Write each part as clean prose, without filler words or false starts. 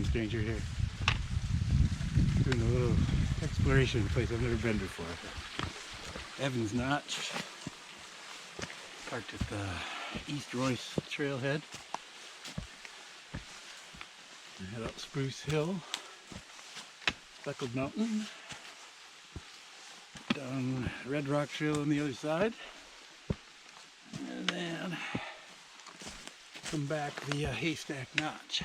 some stranger here. Doing a little exploration in a place I've never been before. Evans Notch. Parked at the East Royce trailhead. And head up Spruce Hill, Speckled Mountain, down Red Rock Trail on the other side, and then come back via Haystack Notch.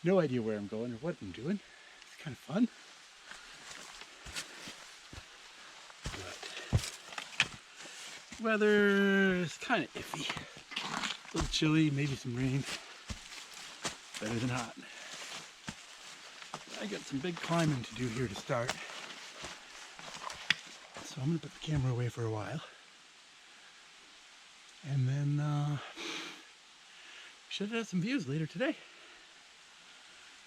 No idea where I'm going or what I'm doing. It's kind of fun. But weather is kind of iffy. A little chilly, maybe some rain. Better than hot. I got some big climbing to do here to start. So I'm going to put the camera away for a while. And then should have some views later today.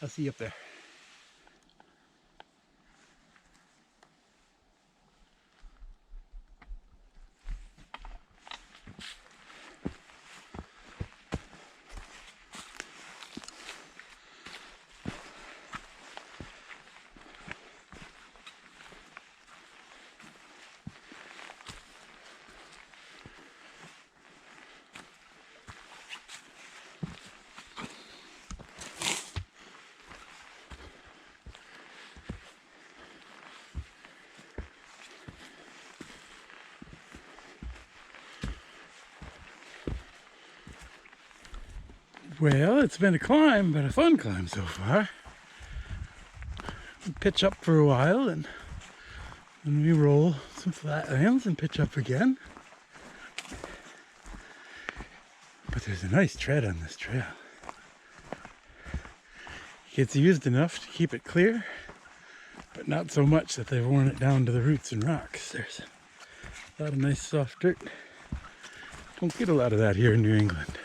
I'll see you up there. Well, it's been a climb, but a fun climb so far. We pitch up for a while and then we roll some flat lands and pitch up again. But there's a nice tread on this trail. It gets used enough to keep it clear, but not so much that they've worn it down to the roots and rocks. There's a lot of nice soft dirt. Don't get a lot of that here in New England.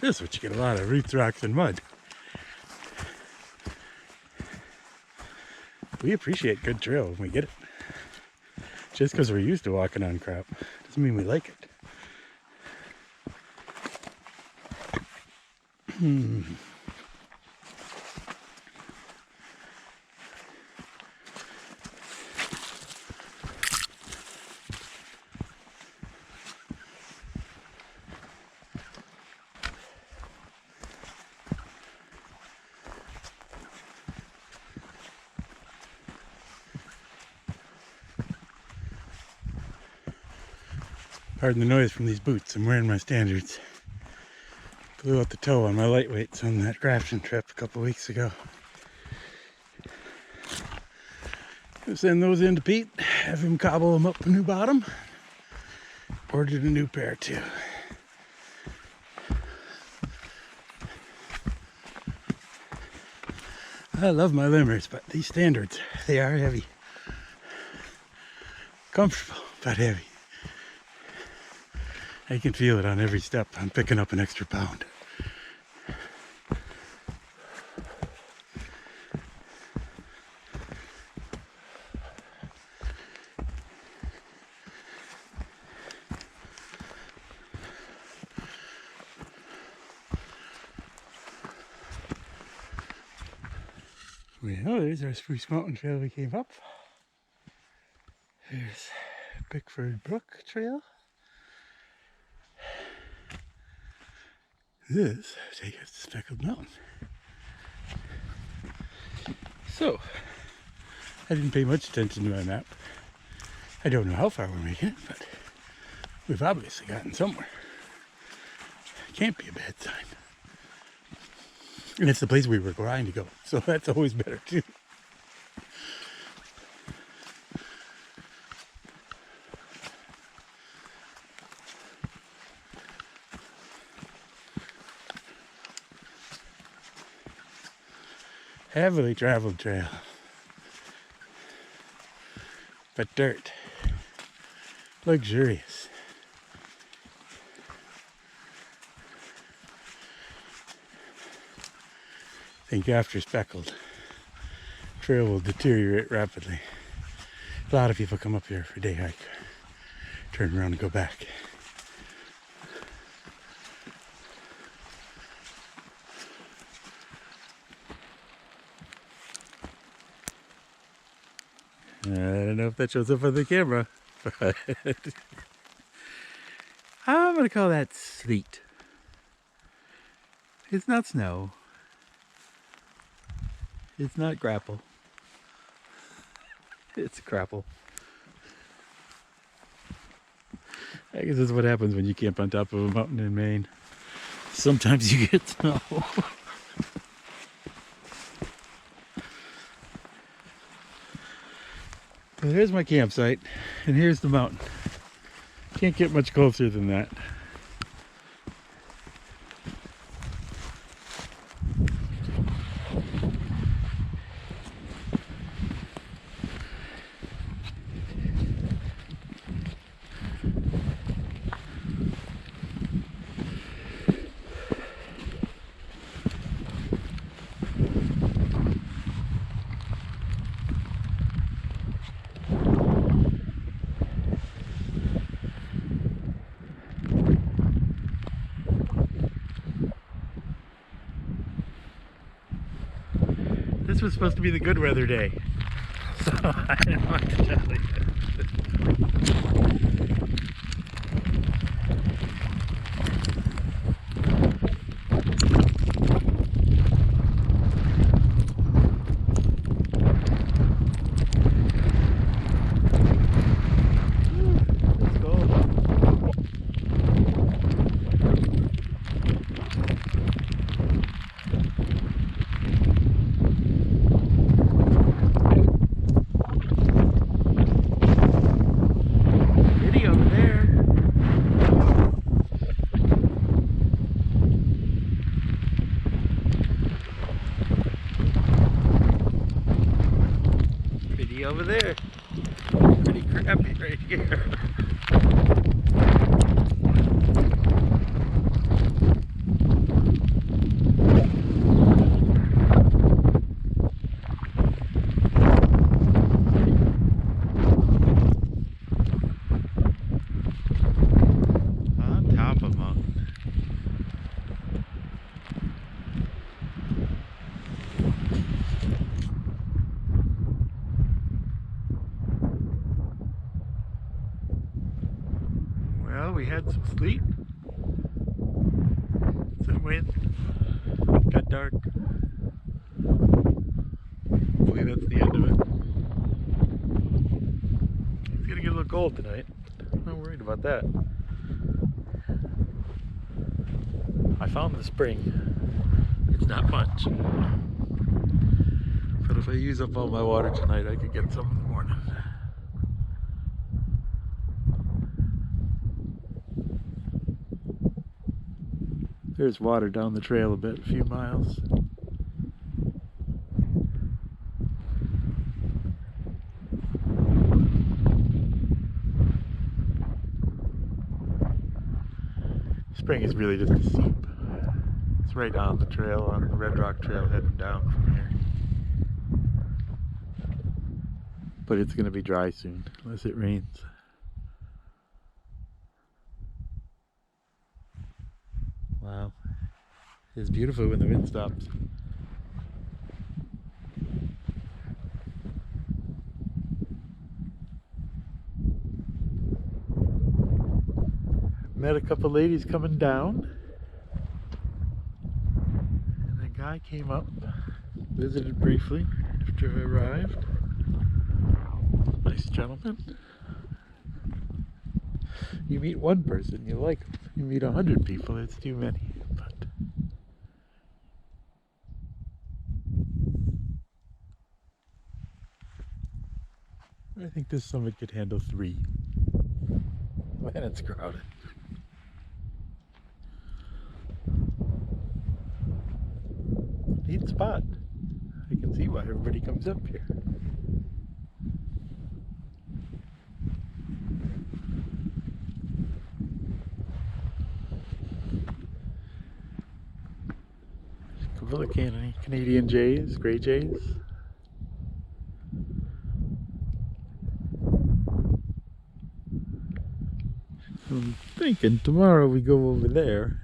This is what you get a lot of: roots, rocks, and mud. We appreciate good trail when we get it. Just because we're used to walking on crap doesn't mean we like it. Pardon the noise from these boots. I'm wearing my standards. Blew out the toe on my lightweights on that crafting trip a couple weeks ago. Gonna send those in to Pete, have him cobble them up a new bottom. Ordered a new pair too. I love my limbers, but these standards, they are heavy. Comfortable, but heavy. I can feel it on every step. I'm picking up an extra pound. Well, there's our Spruce Mountain Trail we came up. There's Bickford Brook Trail. This takes us to Speckled Mountain. So, I didn't pay much attention to my map. I don't know how far we're making it, but we've obviously gotten somewhere. Can't be a bad sign. And it's the place we were trying to go, so that's always better too. Heavily traveled trail, but dirt, luxurious. I think after Speckled, trail will deteriorate rapidly. A lot of people come up here for a day hike, turn around and go back. I don't know if that shows up on the camera, but I'm going to call that sleet. It's not snow. It's not grapple. It's grapple. I guess that's what happens when you camp on top of a mountain in Maine. Sometimes you get snow. Well, here's my campsite, and here's the mountain. Can't get much closer than that. This was supposed to be the good weather day, so I didn't want to tell you. Let's go. Over there. Pretty crappy right here. On top of a mountain. Well, we had some sleet, some wind, got dark. Hopefully that's the end of it. It's gonna get a little cold tonight. I'm not worried about that. I found the spring. It's not much. But if I use up all my water tonight, I could get some in the morning. There's water down the trail a bit, a few miles. Spring is really just a seep. It's right on the trail, on the Red Rock Trail heading down from here. But it's going to be dry soon, unless it rains. Wow, it's beautiful when the wind stops. Met a couple ladies coming down, and a guy came up, visited briefly after I arrived. Nice gentleman. You meet one person, you like them. You meet 100 people, it's too many. But I think this summit could handle 3. Man, it's crowded. Neat spot. I can see why everybody comes up here. Couple of Canadian jays, gray jays. I'm thinking tomorrow we go over there,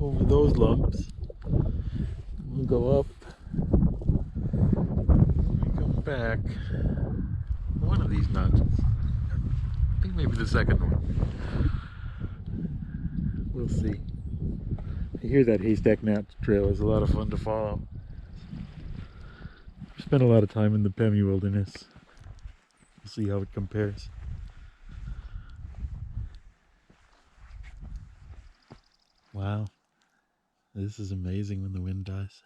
over those lumps. We'll go up. When we come back, one of these notches. I think maybe the second one. We'll see. I hear that Haystack Notch Trail is a lot of fun to follow. I've spent a lot of time in the Pemmy Wilderness. We'll see how it compares. Wow. This is amazing when the wind dies.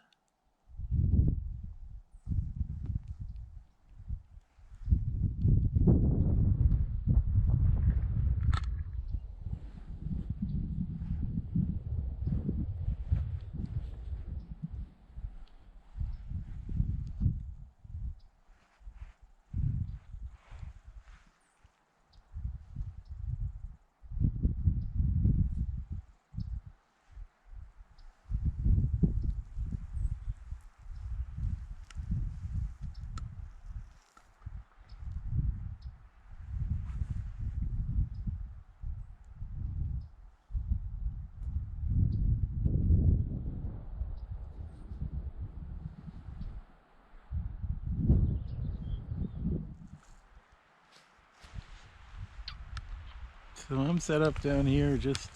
So I'm set up down here just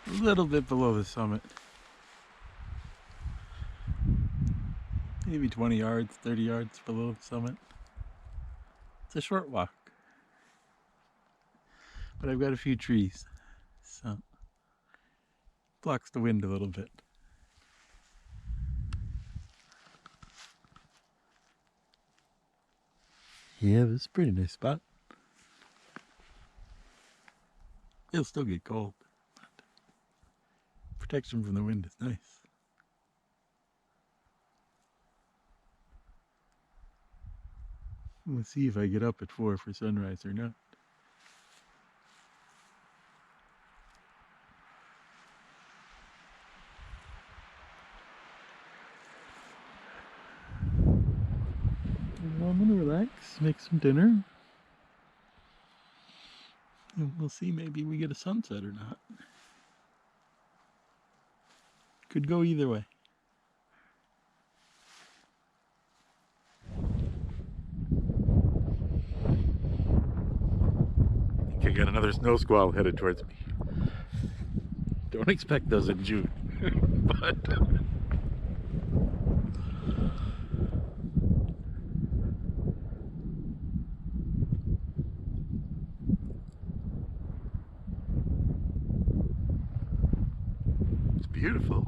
a little bit below the summit. Maybe 20 yards, 30 yards below the summit. It's a short walk. But I've got a few trees, so blocks the wind a little bit. Yeah, this is a pretty nice spot. It'll still get cold, but protection from the wind is nice. We'll see if I get up at 4 for sunrise or not. Well, I'm gonna relax, make some dinner. And we'll see, maybe we get a sunset or not. Could go either way. I think I got another snow squall headed towards me. Don't expect those in June, but it's beautiful.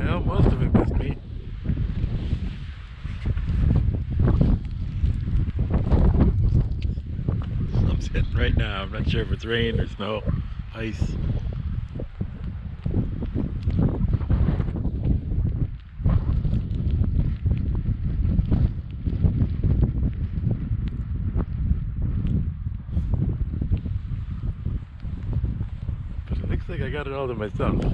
Well, most of it must be. Sun's hitting right now. I'm not sure if it's rain or snow, ice. But it looks like I got it all to myself. So.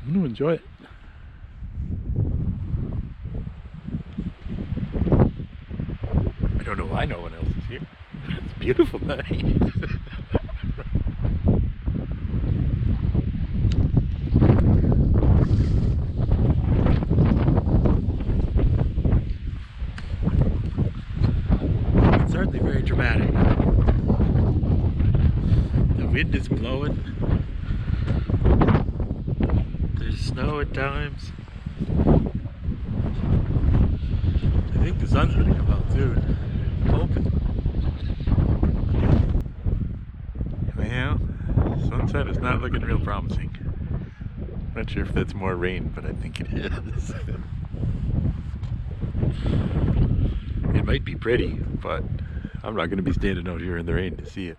I'm gonna enjoy it. I don't know why no one else is here. It's a beautiful night. It's certainly very dramatic. The wind is blowing. There's snow at times. I think the sun's gonna come out soon. I'm hoping. said, it's not looking real promising. Not sure if that's more rain, but I think it is. It might be pretty, but I'm not going to be standing out here in the rain to see it.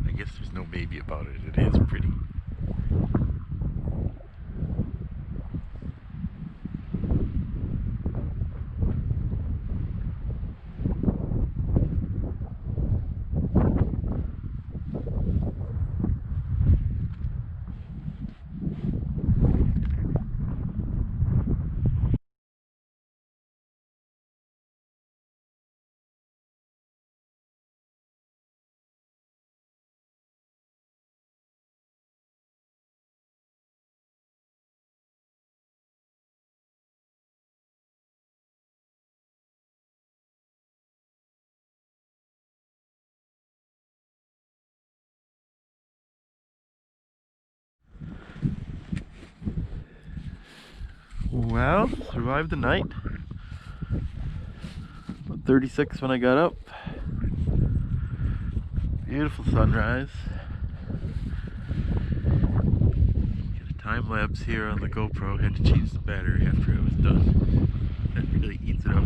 I guess there's no maybe about it. It is pretty. Well, survived the night. About 36 when I got up. Beautiful sunrise. Get a time lapse here on the GoPro. Had to change the battery after it was done. That really eats it up.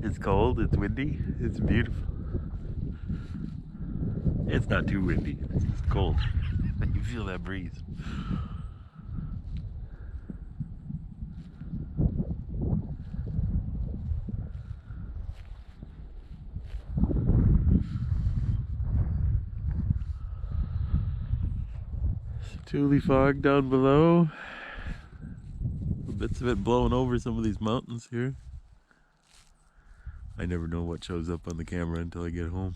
It's cold, it's windy, it's beautiful. It's not too windy, it's just cold. You feel that breeze. Tule fog down below. Bits of it blowing over some of these mountains here. I never know what shows up on the camera until I get home.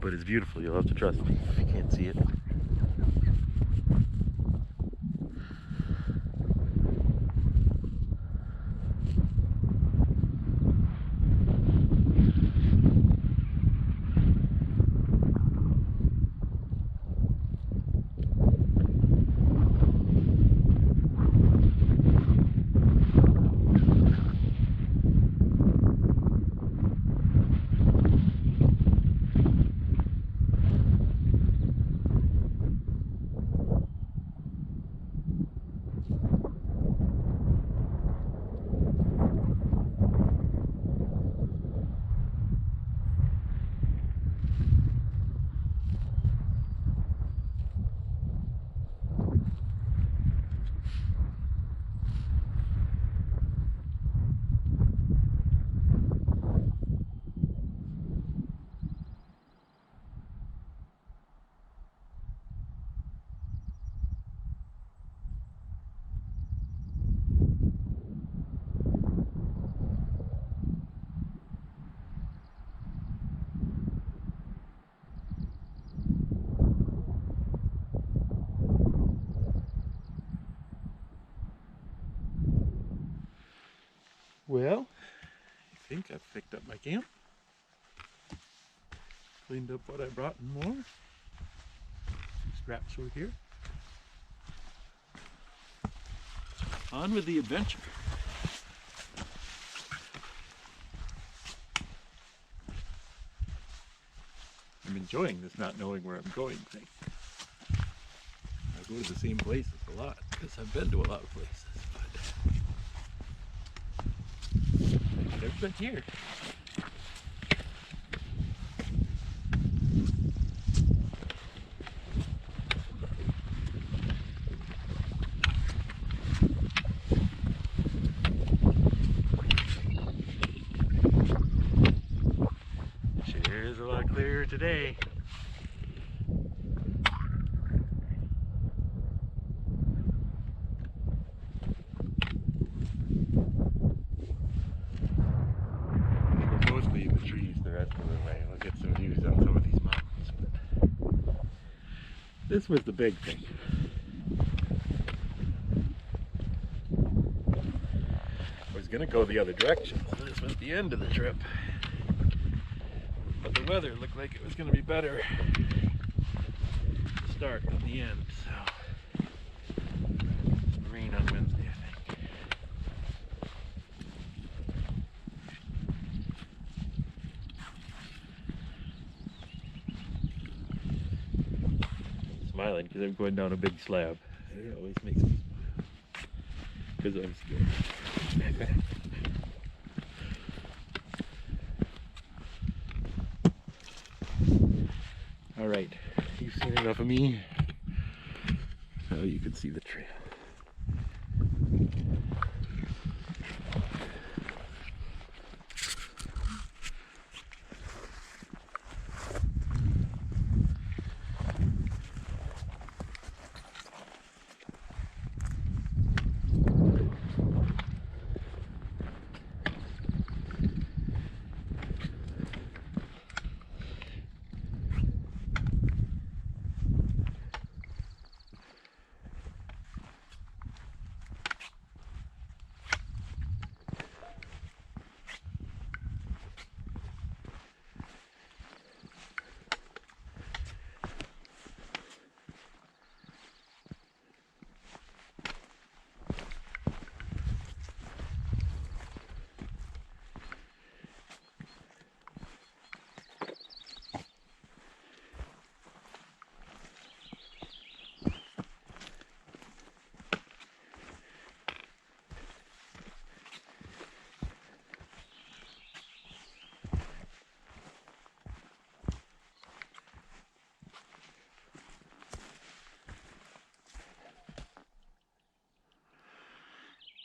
But it's beautiful, you'll have to trust me if you can't see it. Well, I think I've picked up my camp. Cleaned up what I brought and more. Some straps over here. On with the adventure. I'm enjoying this not knowing where I'm going thing. I go to the same places a lot because I've been to a lot of places, but I've never been here. Sure is a lot clearer today. Mostly the trees the rest of the way. We'll get some views on some of these mountains, but this was the big thing. I was gonna go the other direction, so this was the end of the trip. weather looked like it was going to be better to start than the end, so rain on Wednesday, I think. I'm smiling because I'm going down a big slab. It always makes me smile because I'm scared. All right, you've seen enough of me. Now you can see the trail.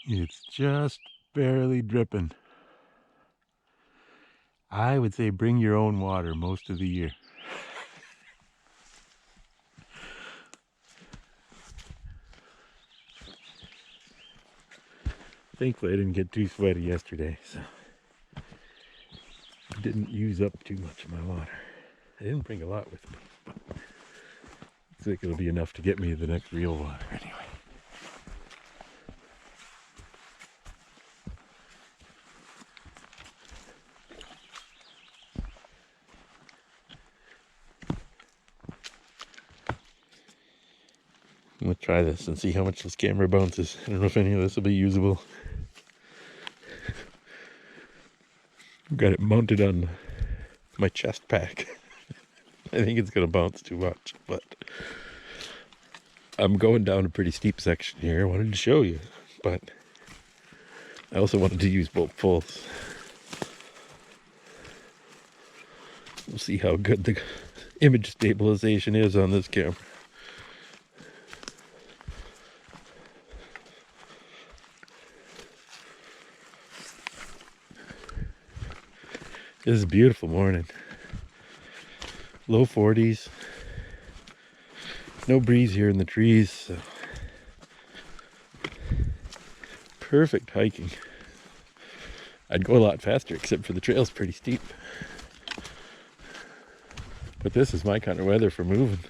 It's just barely dripping. I would say bring your own water most of the year. Thankfully I didn't get too sweaty yesterday, so I didn't use up too much of my water. I didn't bring a lot with me, but I think it'll be enough to get me the next real water anyway. I'm gonna try this and see how much this camera bounces. I don't know if any of this will be usable. I've got it mounted on my chest pack. I think it's gonna bounce too much, but I'm going down a pretty steep section here. I wanted to show you, but I also wanted to use both pulls. We'll see how good the image stabilization is on this camera. This is a beautiful morning. Low 40s. No breeze here in the trees, so perfect hiking. I'd go a lot faster, except for the trail's pretty steep. But this is my kind of weather for moving.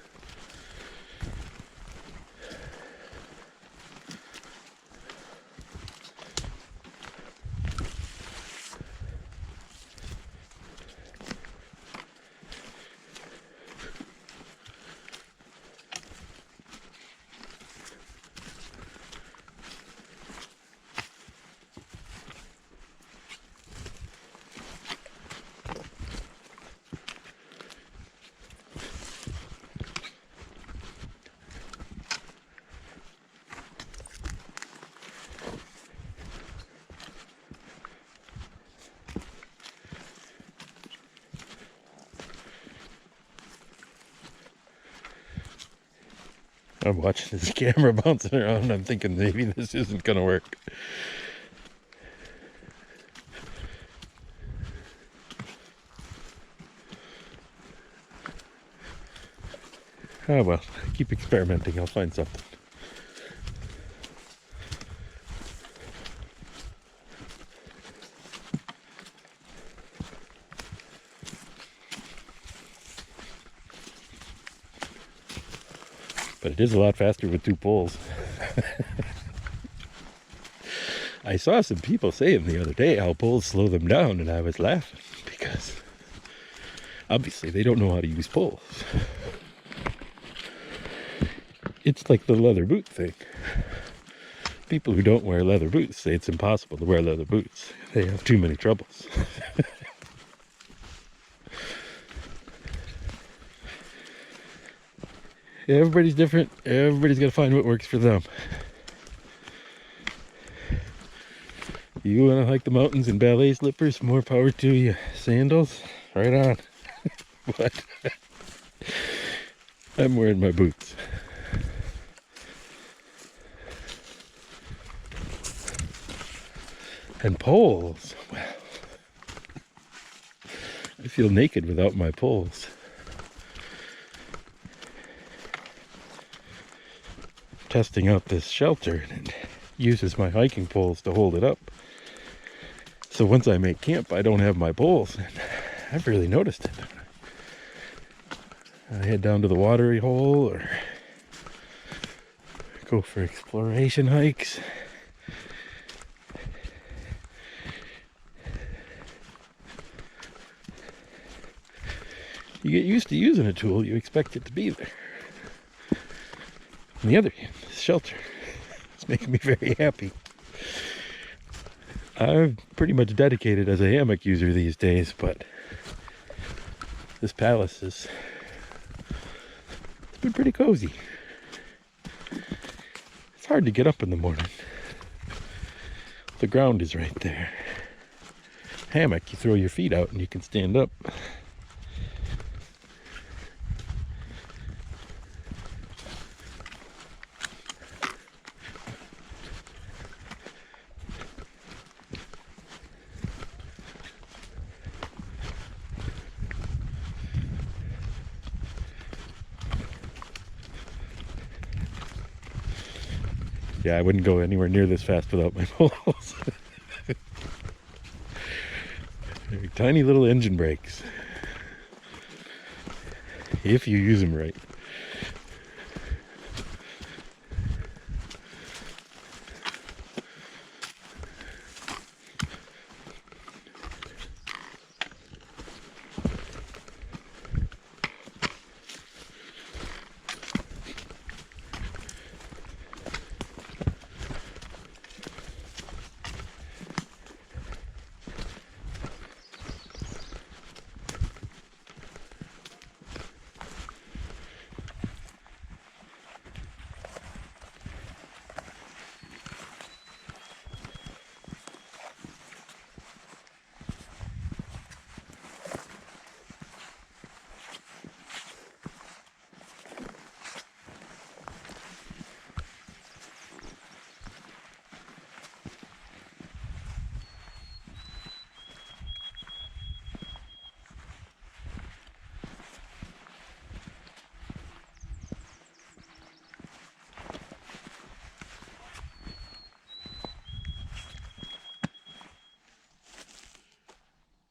I'm watching this camera bouncing around and I'm thinking maybe this isn't gonna work. Oh well, keep experimenting, I'll find something. But it is a lot faster with 2 poles. I saw some people saying the other day how poles slow them down, and I was laughing because Obviously, they don't know how to use poles. It's like the leather boot thing. People who don't wear leather boots say it's impossible to wear leather boots. They have too many troubles. Everybody's different. Everybody's got to find what works for them. You want to hike the mountains in ballet slippers? More power to you. Sandals? Right on. But I'm wearing my boots. And poles. Well, I feel naked without my poles. Testing out this shelter, and it uses my hiking poles to hold it up. So once I make camp, I don't have my poles, and I've really noticed it. I head down to the watery hole or go for exploration hikes. You get used to using a tool, you expect it to be there. On the other hand, this shelter is making me very happy. I'm pretty much dedicated as a hammock user these days, but this palace it's been pretty cozy. It's hard to get up in the morning. The ground is right there. Hammock, you throw your feet out and you can stand up. Yeah, I wouldn't go anywhere near this fast without my poles. Tiny little engine brakes. If you use them right.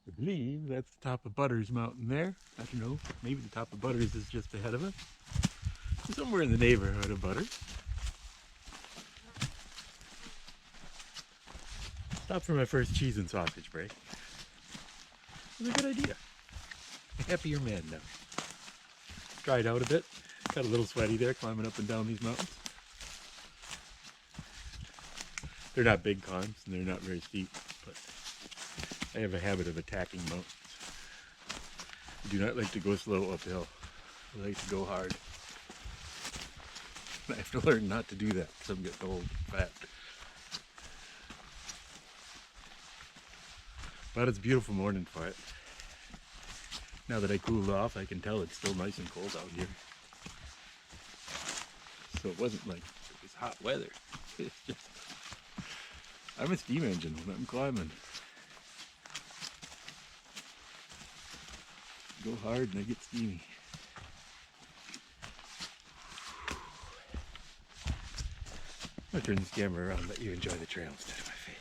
I believe that's the top of Butters Mountain there. I don't know, maybe the top of Butters is just ahead of us. Somewhere in the neighborhood of Butters. Stopped for my first cheese and sausage break. It was a good idea. A happier man now. Dried out a bit. Got a little sweaty there climbing up and down these mountains. They're not big climbs and they're not very steep, but I have a habit of attacking mountains. I do not like to go slow uphill. I like to go hard. I have to learn not to do that because I'm getting old and fat. But it's a beautiful morning for it. Now that I cooled off, I can tell it's still nice and cold out here. So it wasn't like it was hot weather. It's just, I'm a steam engine when I'm climbing. Go hard and I get steamy. I'm gonna turn this camera around and let you enjoy the trail instead of my face.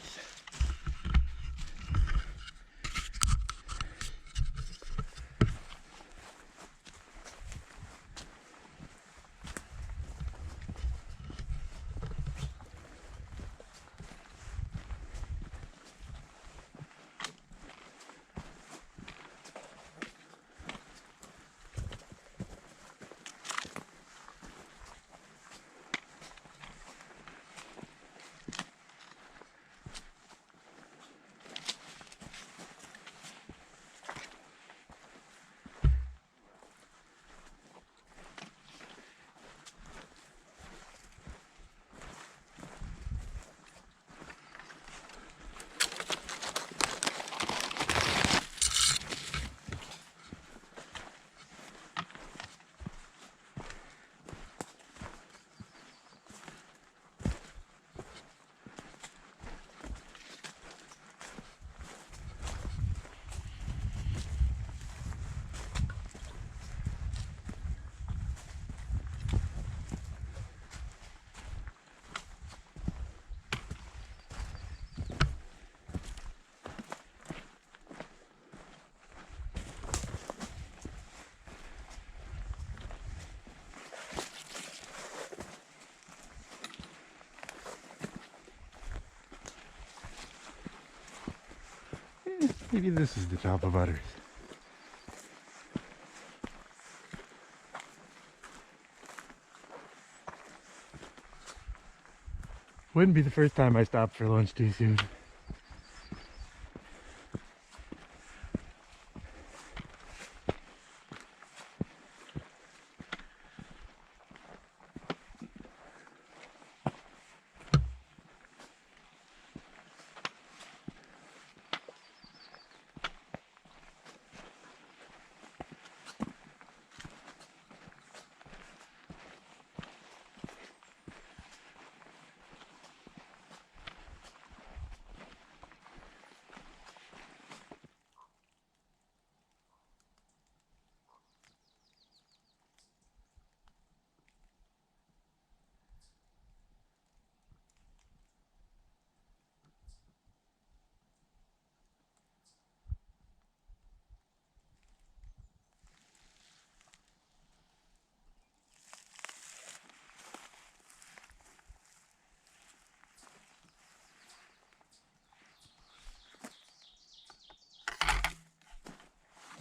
Maybe this is the top of Utters. Wouldn't be the first time I stopped for lunch too soon.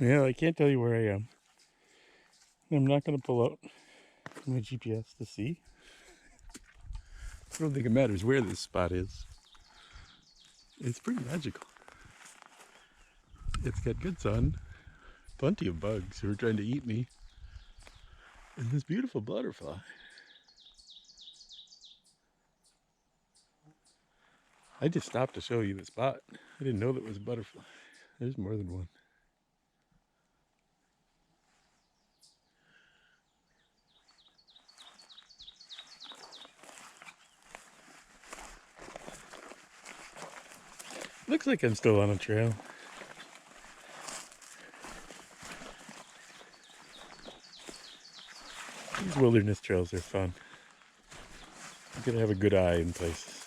Yeah, I can't tell you where I am. I'm not going to pull out my GPS to see. I don't think it matters where this spot is. It's pretty magical. It's got good sun, plenty of bugs who are trying to eat me, and this beautiful butterfly. I just stopped to show you the spot. I didn't know there was a butterfly. There's more than one. Looks like I'm still on a trail. These wilderness trails are fun. You gotta have a good eye in places.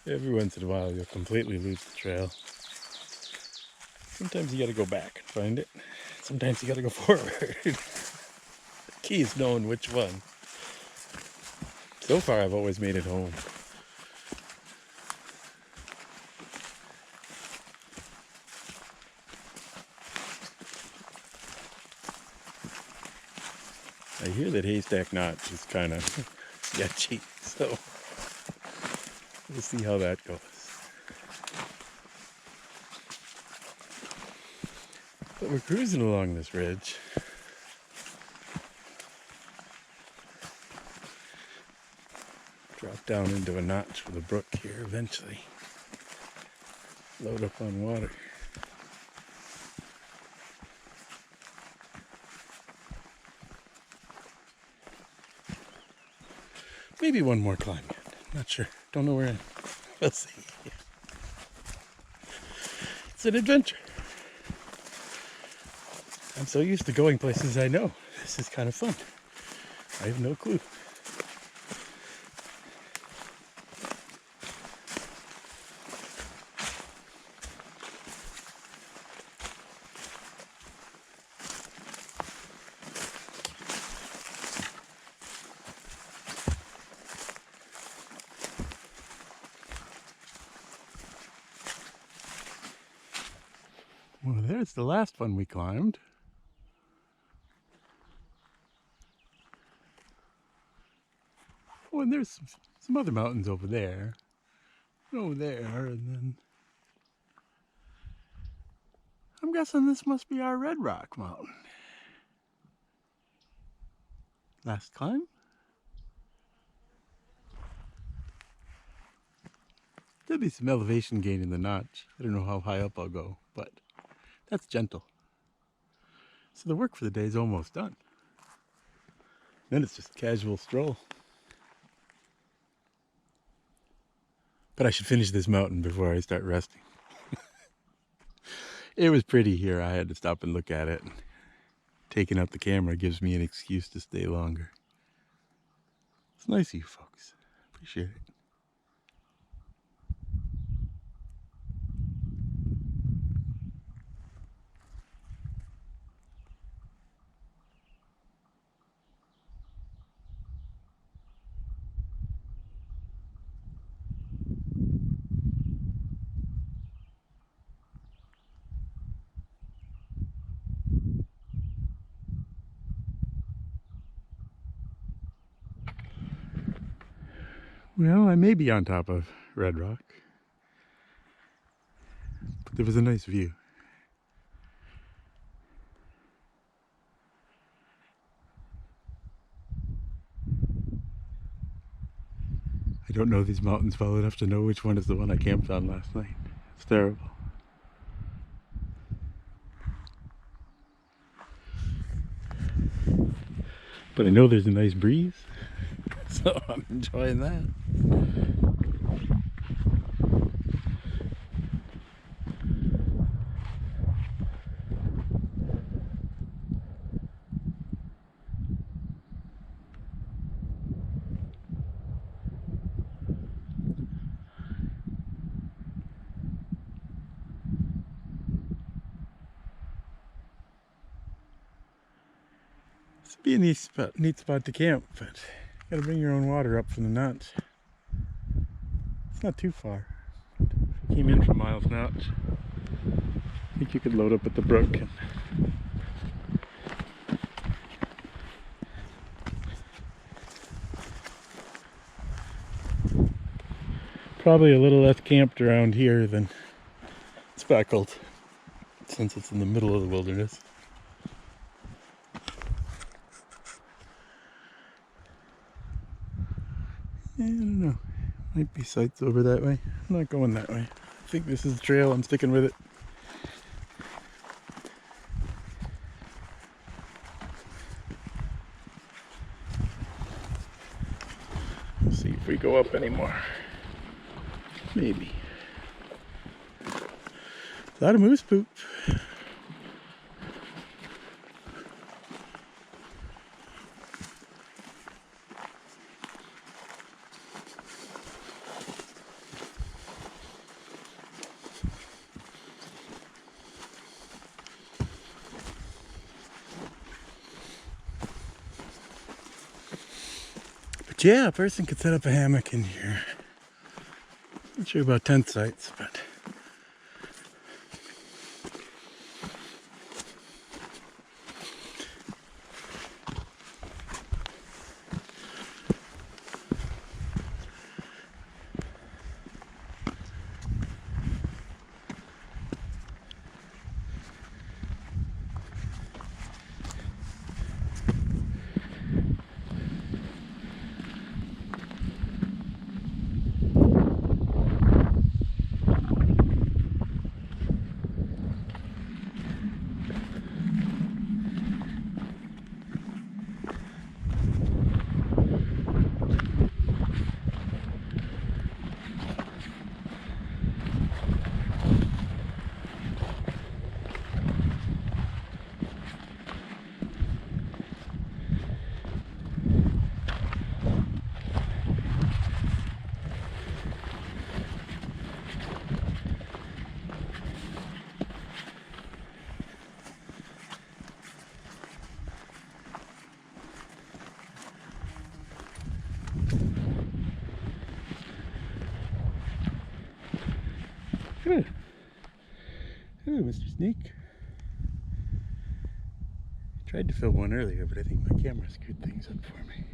Every once in a while you'll completely lose the trail. Sometimes you gotta go back and find it. Sometimes you gotta go forward. The key is knowing which one. So far I've always made it home. I hear that Haystack Notch is kind of sketchy, so we'll see how that goes. But we're cruising along this ridge. Drop down into a notch with a brook here eventually. Load up on water. Maybe one more climb yet. Not sure. Don't know where I am. We'll see. It's an adventure. I'm so used to going places I know. This is kind of fun. I have no clue. Well, there's the last one we climbed. Oh, and there's some other mountains over there. Over there, and then I'm guessing this must be our Red Rock Mountain. Last climb? There'll be some elevation gain in the notch. I don't know how high up I'll go, but that's gentle. So the work for the day is almost done. Then it's just a casual stroll. But I should finish this mountain before I start resting. It was pretty here. I had to stop and look at it. Taking out the camera gives me an excuse to stay longer. It's nice of you folks. Appreciate it. Well, I may be on top of Red Rock, but there was a nice view. I don't know these mountains well enough to know which one is the one I camped on last night. It's terrible. But I know there's a nice breeze, so I'm enjoying that. This would be a neat spot to camp, but you gotta bring your own water up from the notch. It's not too far. If you came in from Miles Notch, I think you could load up at the brook and probably a little less camped around here than Speckled, since it's in the middle of the wilderness. I don't know. Might be sites over that way. I'm not going that way. I think this is the trail. I'm sticking with it. Let's see if we go up anymore. Maybe. A lot of moose poop. But yeah, a person could set up a hammock in here. Not sure about tent sites, but good. Hello, Mr. Sneak. Tried to film one earlier, but I think my camera screwed things up for me.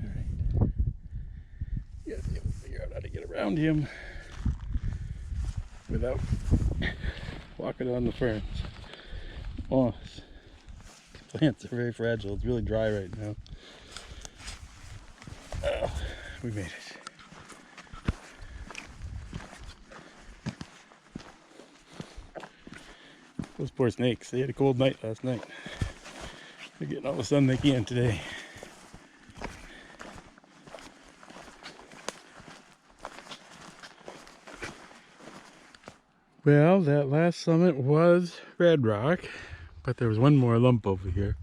Alright. Yeah, be able to figure out how to get around him without walking on the ferns. Moss. Plants are very fragile. It's really dry right now. Oh, we made it. Those poor snakes, they had a cold night last night. They're getting all the sun they can today. Well, that last summit was Red Rock, but there was one more lump over here.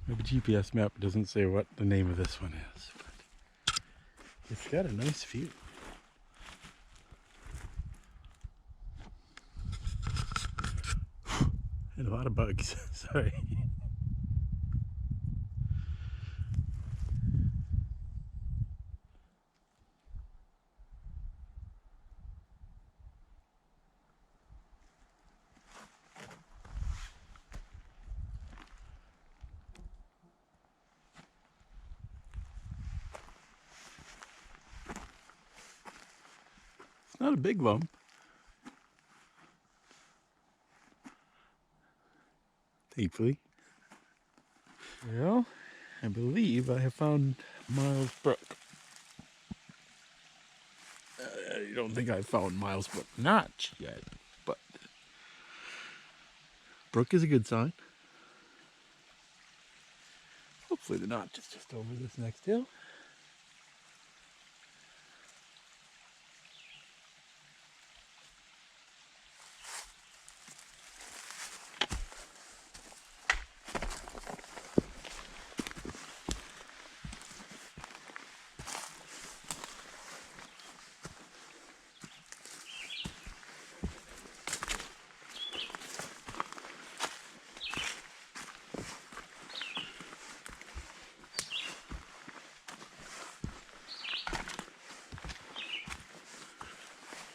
My GPS map doesn't say what the name of this one is, but it's got a nice view. And a lot of bugs, sorry. Not a big lump. Thankfully. Well, I believe I have found Miles Brook. I don't think I've found Miles Brook Notch yet, but brook is a good sign. Hopefully the notch is just over this next hill.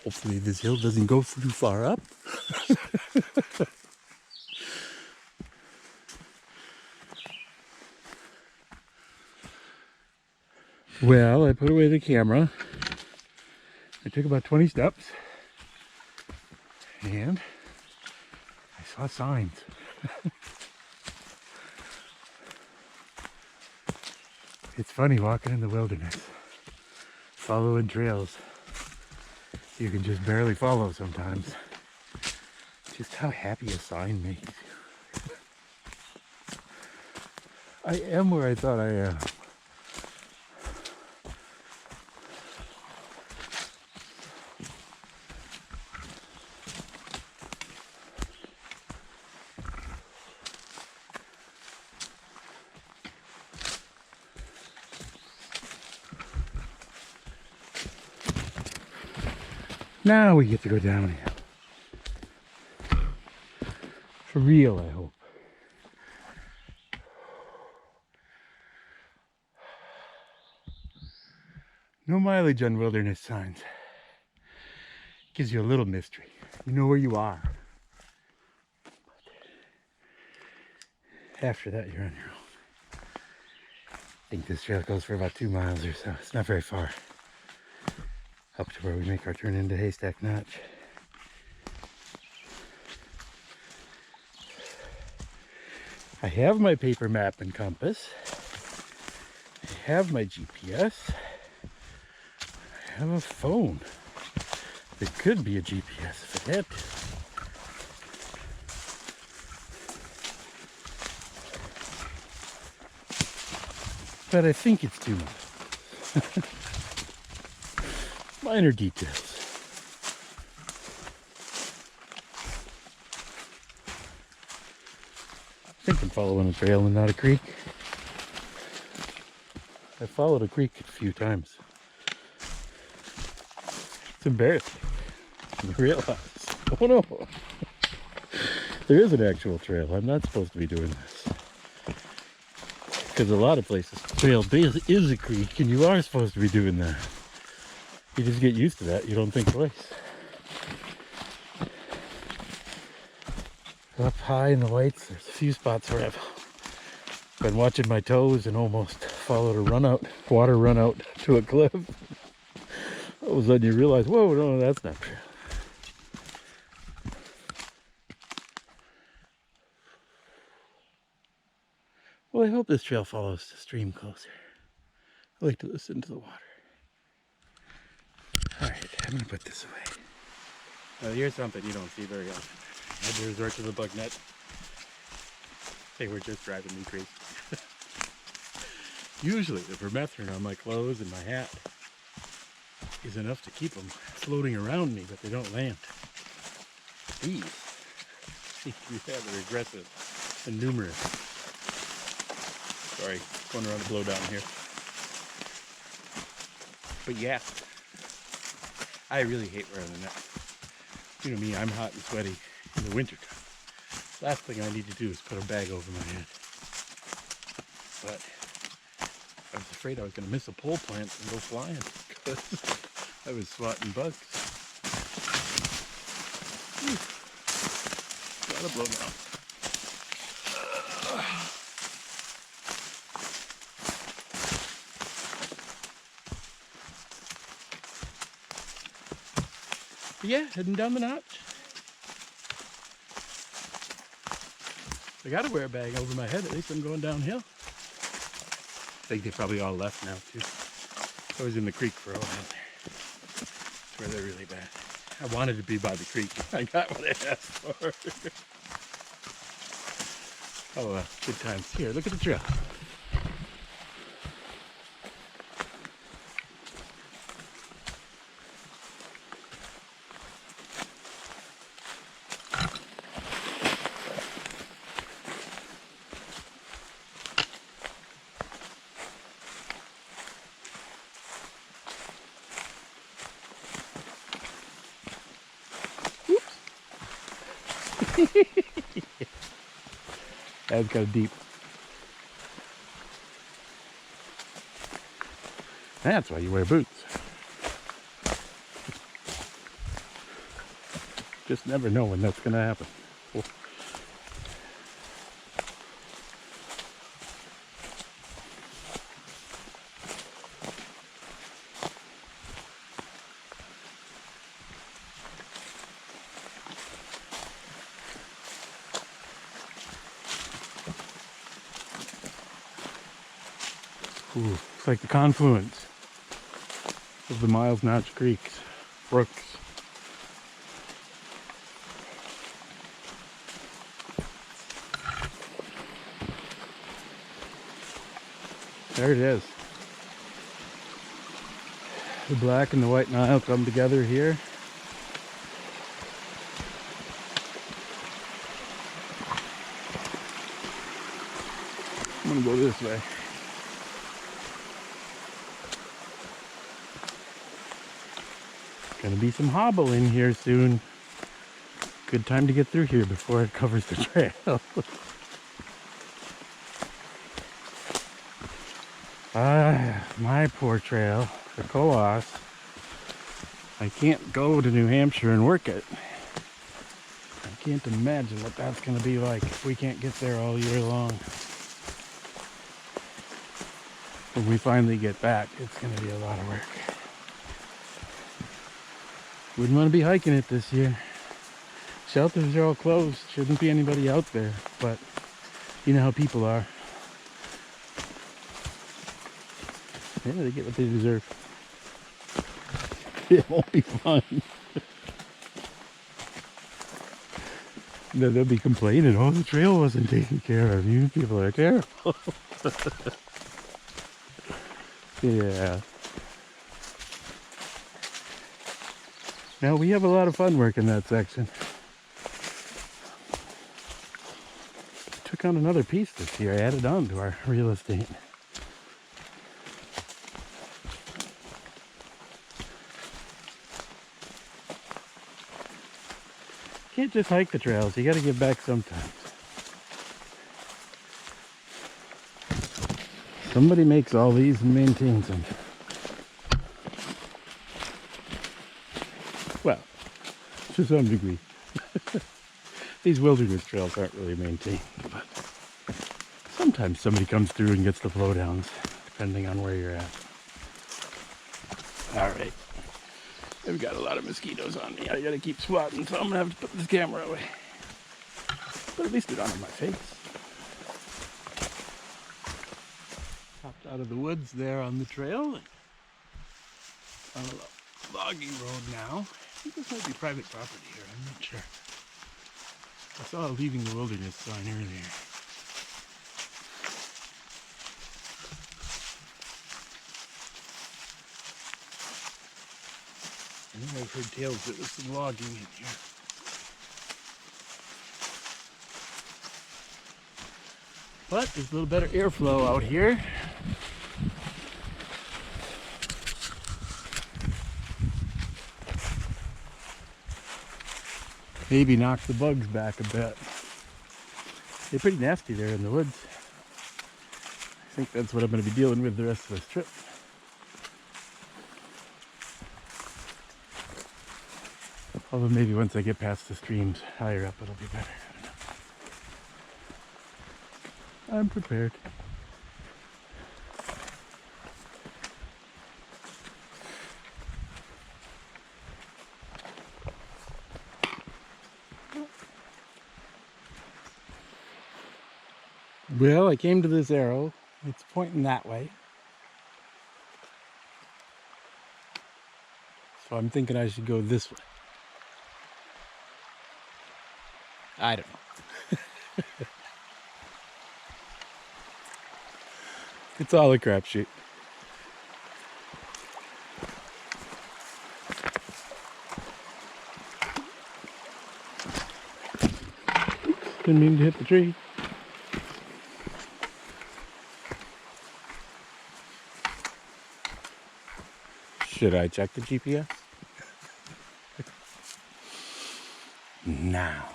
Hopefully this hill doesn't go too far up. Well, I put away the camera. I took about 20 steps and I saw signs. It's funny walking in the wilderness, following trails you can just barely follow sometimes. Just how happy a sign makes you. I am where I thought I am. Now we get to go downhill. For real, I hope. No mileage on wilderness signs. Gives you a little mystery. You know where you are. After that, you're on your own. I think this trail goes for about 2 miles or so. It's not very far. Up to where we make our turn into Haystack Notch. I have my paper map and compass. I have my GPS. I have a phone. It could be a GPS if it had to. But I think it's 2 miles. Minor details. I think I'm following a trail and not a creek. I followed a creek a few times. It's embarrassing. I realize, oh no, there is an actual trail. I'm not supposed to be doing this. Because a lot of places, the trail is a creek and you are supposed to be doing that. You just get used to that. You don't think twice. Up high in the whites, there's a few spots where I've been watching my toes and almost followed a water run out to a cliff. All of a sudden you realize, whoa, no, that's not true. Well, I hope this trail follows the stream closer. I like to listen to the water. Alright, I'm going to put this away. Now here's something you don't see very often. I had to resort to the bug net. They were just driving me crazy. Usually the permethrin on my clothes and my hat is enough to keep them floating around me, but they don't land. These seem to be rather aggressive and numerous. Sorry, going around a blowdown here. But yeah, I really hate wearing the net. You know me, I'm hot and sweaty in the winter time. Last thing I need to do is put a bag over my head. But I was afraid I was going to miss a pole plant and go flying because I was swatting bugs. Whew. Gotta blow down. Yeah, heading down the notch. I gotta wear a bag over my head, at least I'm going downhill. I think they probably all left now too. I was in the creek for a while there. That's where they're really bad. I wanted to be by the creek. I got what I asked for. Oh well, good times. Here, look at the trail. That's kind of deep. That's why you wear boots. Just never know when that's going to happen. Oh. Ooh, it's like the confluence of the Miles Notch Creeks, brooks. There it is. The Black and the White Nile come together here. I'm gonna go this way. Gonna be some hobble in here soon. Good time to get through here before it covers the trail. My poor trail, the Coas. I can't go to New Hampshire and work it. I can't imagine what that's gonna be like if we can't get there all year long. When we finally get back, it's gonna be a lot of work. Wouldn't want to be hiking it this year. Shelters are all closed. Shouldn't be anybody out there, but you know how people are. Yeah, they get what they deserve. It won't be fun. They'll be complaining, oh, the trail wasn't taken care of. You people are terrible. Yeah. Now we have a lot of fun working that section. Took on another piece this year, added on to our real estate. Can't just hike the trails, you gotta give back sometimes. Somebody makes all these and maintains them. Well, to some degree. These wilderness trails aren't really maintained, but sometimes somebody comes through and gets the flow downs, depending on where you're at. Alright. I've got a lot of mosquitoes on me. I gotta keep swatting, so I'm gonna have to put this camera away. But at least it on my face. Hopped out of the woods there on the trail. On a logging road now. I think this might be private property here, I'm not sure. I saw a leaving the wilderness sign earlier. I think I've heard tales that there's some logging in here. But there's a little better airflow out here. Maybe knock the bugs back a bit. They're pretty nasty there in the woods. I think that's what I'm going to be dealing with the rest of this trip. Although maybe once I get past the streams higher up, it'll be better. I don't know. I'm prepared. Well, I came to this arrow. It's pointing that way. So I'm thinking I should go this way. I don't know. It's all a crapshoot. Didn't mean to hit the tree. Should I check the GPS? Now,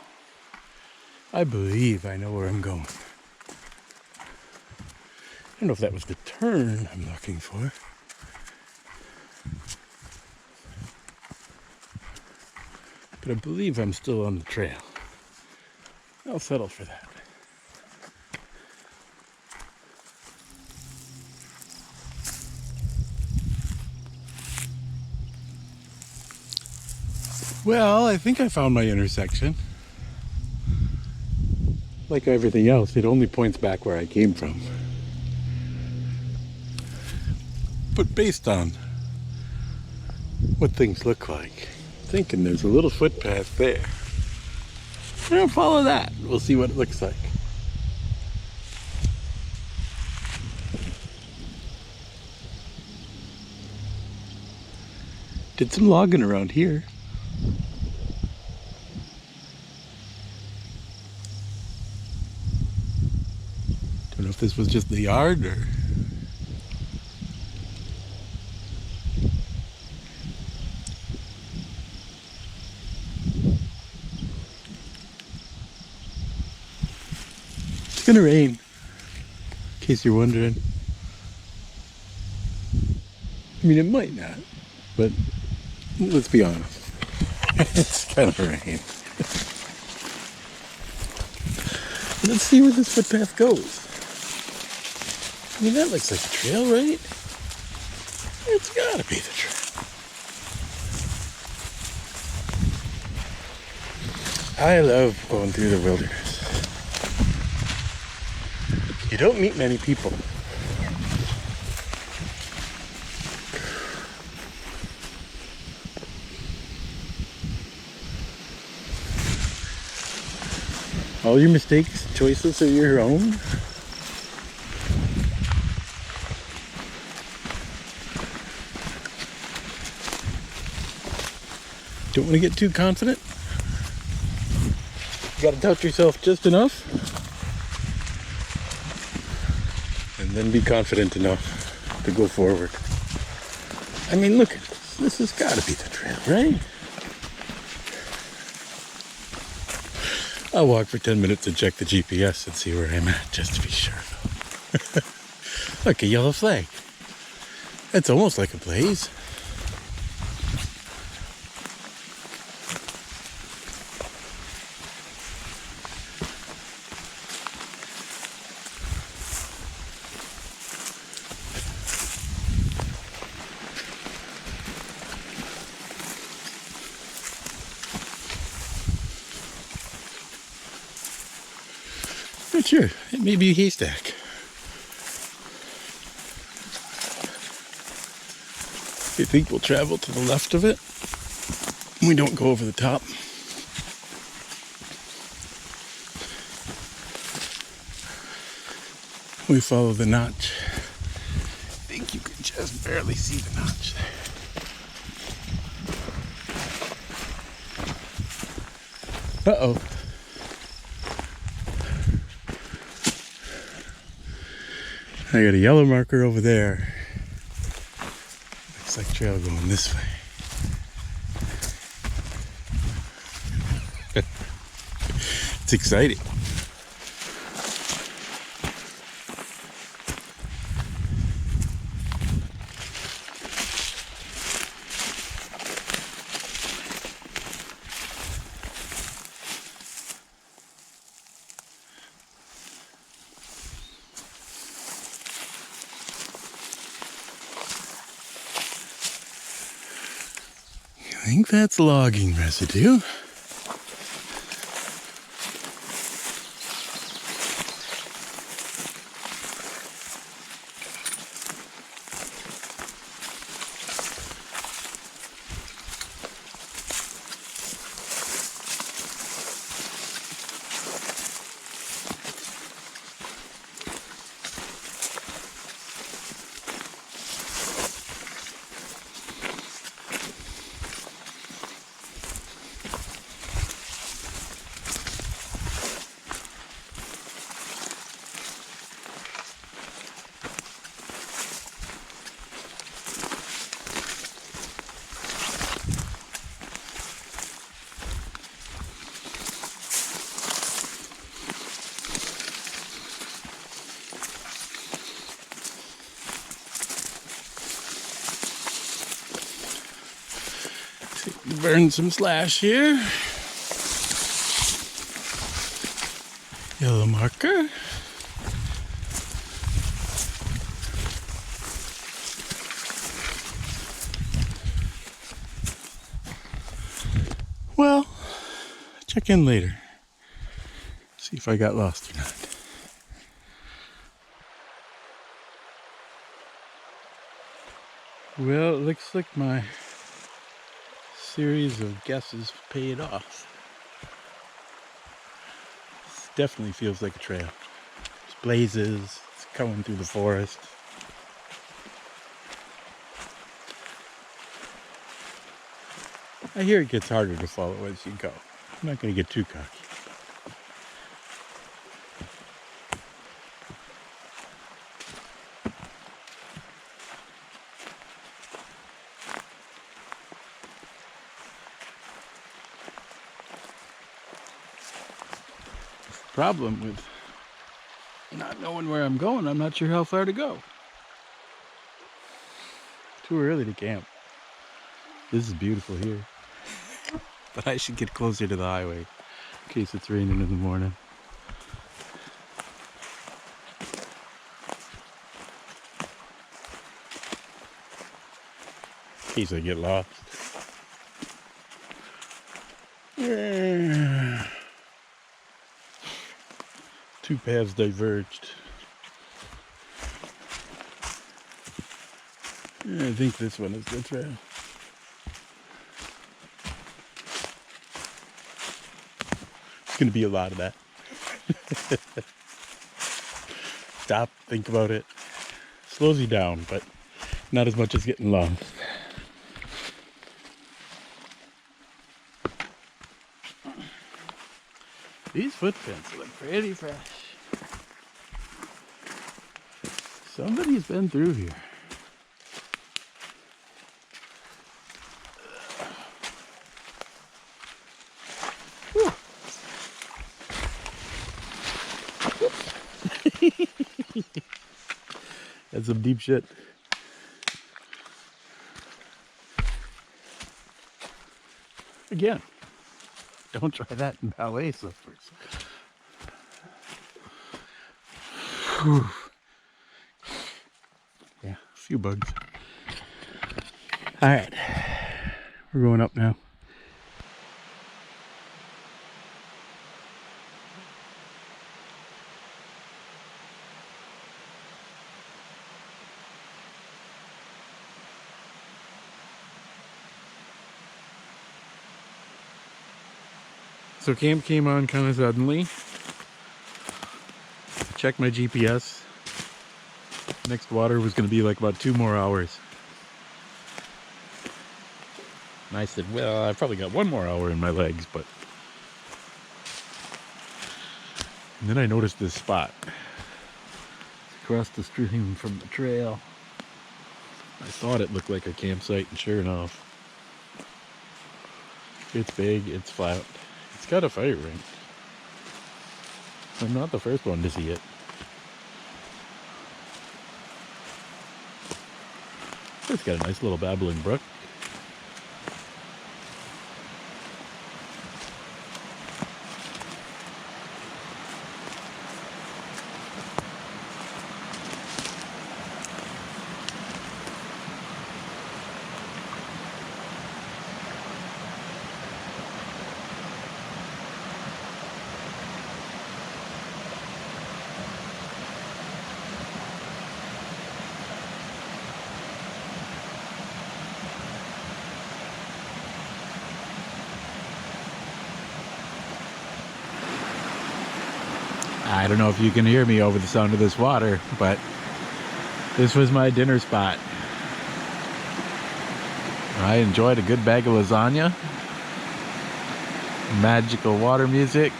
I believe I know where I'm going. I don't know if that was the turn I'm looking for. But I believe I'm still on the trail. I'll settle for that. Well, I think I found my intersection. Like everything else, it only points back where I came from. But based on what things look like, I'm thinking there's a little footpath there. I'm gonna follow that. We'll see what it looks like. Did some logging around here. Don't know if this was just the yard or... It's gonna rain, in case you're wondering. I mean, it might not, but let's be honest. It's gonna rain. Let's see where this footpath goes. I mean, that looks like a trail, right? It's gotta be the trail. I love going through the wilderness. You don't meet many people. All your mistakes, choices are your own. Don't want to get too confident. You gotta doubt yourself just enough. And then be confident enough to go forward. I mean, look at this. This has gotta be the trail, right? I'll walk for 10 minutes and check the GPS and see where I'm at, just to be sure. Look, a yellow flag. It's almost like a blaze. Not sure. It may be a haystack. I think we'll travel to the left of it. We don't go over the top. We follow the notch. I think you can just barely see the notch there. Uh-oh. I got a yellow marker over there. Looks like trail going this way. It's exciting. I think that's logging residue. Burn some slash here. Yellow marker. Well, check in later. See if I got lost or not. Well, it looks like my series of guesses paid off. This definitely feels like a trail. There's blazes, it's coming through the forest. I hear it gets harder to follow as you go. I'm not going to get too cocky. Problem with not knowing where I'm going, I'm not sure how far to go. Too early to camp. This is beautiful here. But I should get closer to the highway in case it's raining in the morning. In case I get lost. Two paths diverged. I think this one is the trail. It's going to be a lot of that. Stop, think about it. Slows you down, but not as much as getting lost. These footprints look pretty fresh. Somebody's been through here. That's some deep shit. Again, don't try that in ballet slippers. Whew. Yeah, a few bugs. All right, we're going up now. So camp came on kind of suddenly. Checked my GPS. Next water was going to be like about 2 more hours. And I said, well, I've probably got 1 more hour in my legs, but... And then I noticed this spot. Across the stream from the trail. I thought it looked like a campsite, and sure enough. It's big, it's flat. It's got a fire ring. I'm not the first one to see it. It's got a nice little babbling brook. I don't know if you can hear me over the sound of this water, but this was my dinner spot. I enjoyed a good bag of lasagna, magical water music.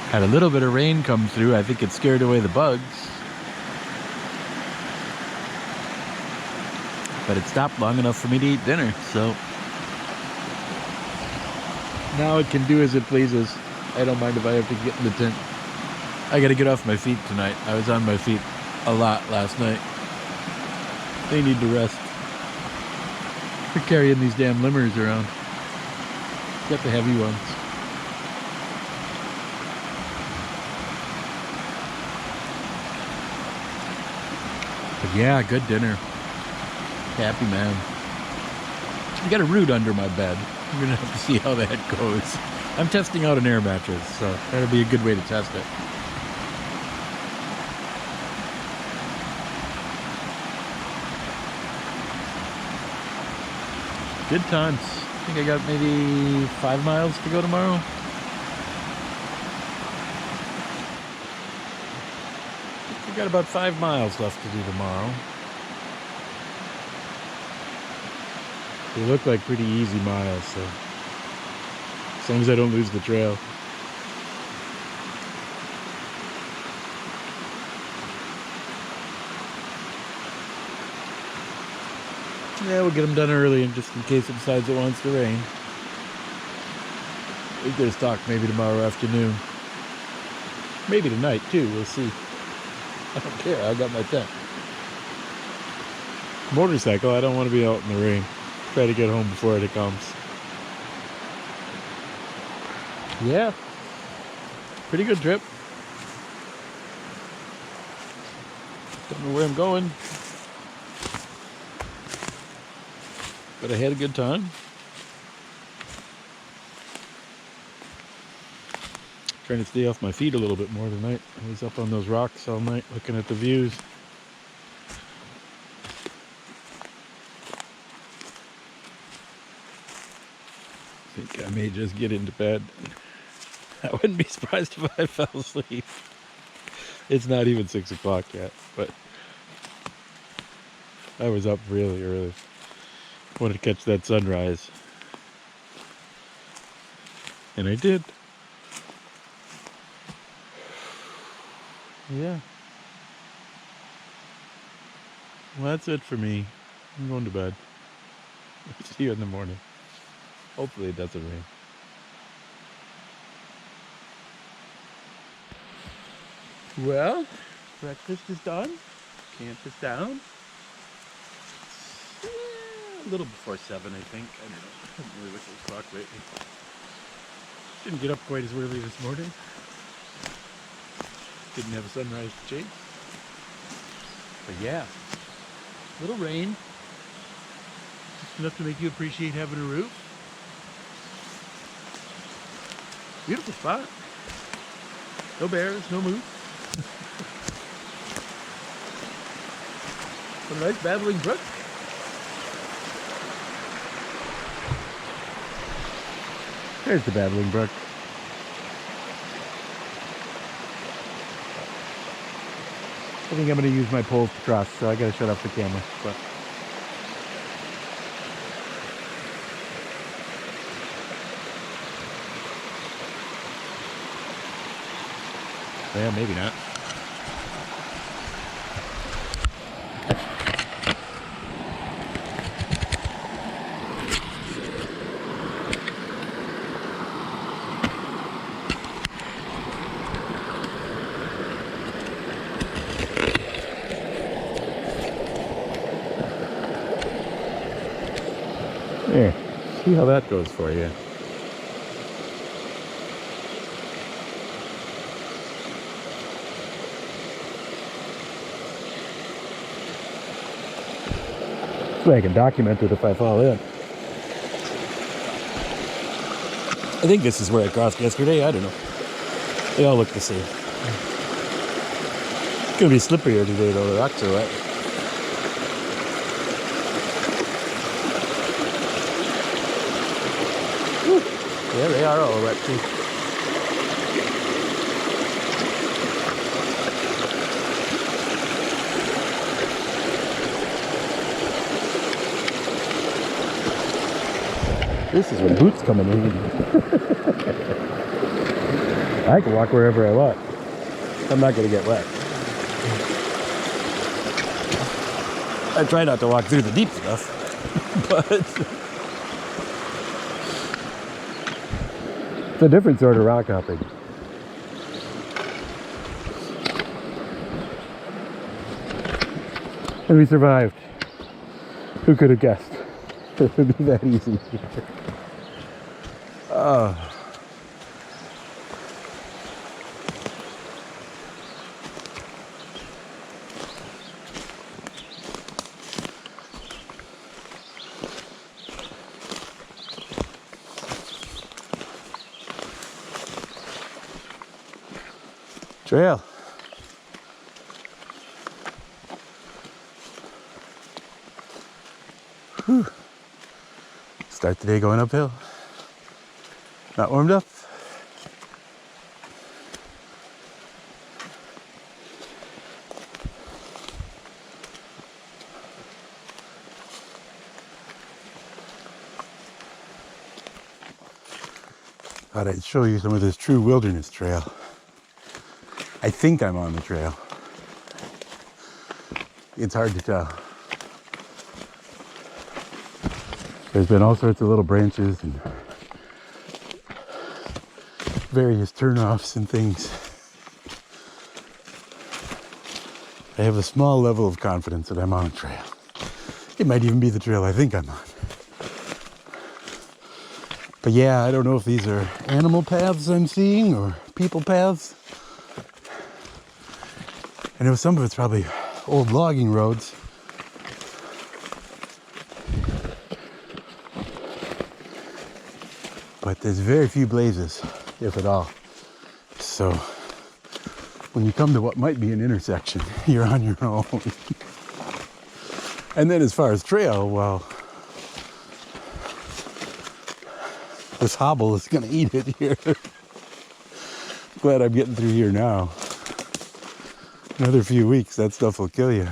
Had a little bit of rain come through. I think it scared away the bugs. But it stopped long enough for me to eat dinner, so now it can do as it pleases. I don't mind if I have to get in the tent. I gotta get off my feet tonight. I was on my feet a lot last night. They need to rest. They're carrying these damn limers around. Got the heavy ones. But yeah, good dinner. Happy man. I got a root under my bed. We're gonna have to see how that goes. I'm testing out an air mattress, so that'll be a good way to test it. Good times. I think I got maybe 5 miles to go tomorrow. I got about 5 miles left to do tomorrow. They look like pretty easy miles, so as long as I don't lose the trail. Yeah, we'll get them done early, and just in case it decides it wants to rain. We could talk maybe tomorrow afternoon. Maybe tonight too, we'll see. I don't care, I got my tent. Motorcycle, I don't want to be out in the rain. Try to get home before it comes. Yeah, pretty good trip. Don't know where I'm going, but I had a good time. Trying to stay off my feet a little bit more tonight. I was up on those rocks all night looking at the views. I think I may just get into bed. I wouldn't be surprised if I fell asleep. It's not even 6 o'clock yet, but I was up really early. Wanted to catch that sunrise. And I did. Yeah. Well, that's it for me. I'm going to bed. See you in the morning. Hopefully it doesn't rain. Well, breakfast is done. Camp is down. A little before 7, I think. I don't know. I haven't really looked at the clock lately. Didn't get up quite as early this morning. Didn't have a sunrise to chase. But yeah, little rain. Just enough to make you appreciate having a roof. Beautiful spot. No bears, no moose. A nice babbling brook. There's the babbling brook. I think I'm going to use my poles to cross, so I got to shut off the camera. But yeah, maybe not. There, see how that goes for you. So I can document it if I fall in. I think this is where I crossed yesterday. I don't know. They all look the same. It's gonna be slipperier today though. The rocks are wet. Whew. Yeah, they are all wet too. This is when boots come in handy. I can walk wherever I want. I'm not going to get wet. I try not to walk through the deep stuff, but it's a different sort of rock hopping. And we survived. Who could have guessed? it would be that easy here. Trail. Whew. Start the day going uphill. Not warmed up. Thought I'd show you some of this true wilderness trail. I think I'm on the trail. It's hard to tell. There's been all sorts of little branches and various turnoffs and things. I have a small level of confidence that I'm on a trail. It might even be the trail I think I'm on. But yeah, I don't know if these are animal paths I'm seeing or people paths. I know some of it's probably old logging roads. But there's very few blazes, if at all. So when you come to what might be an intersection, you're on your own. And then as far as trail, well, this hobble is gonna eat it here. Glad I'm getting through here now. Another few weeks, that stuff will kill you.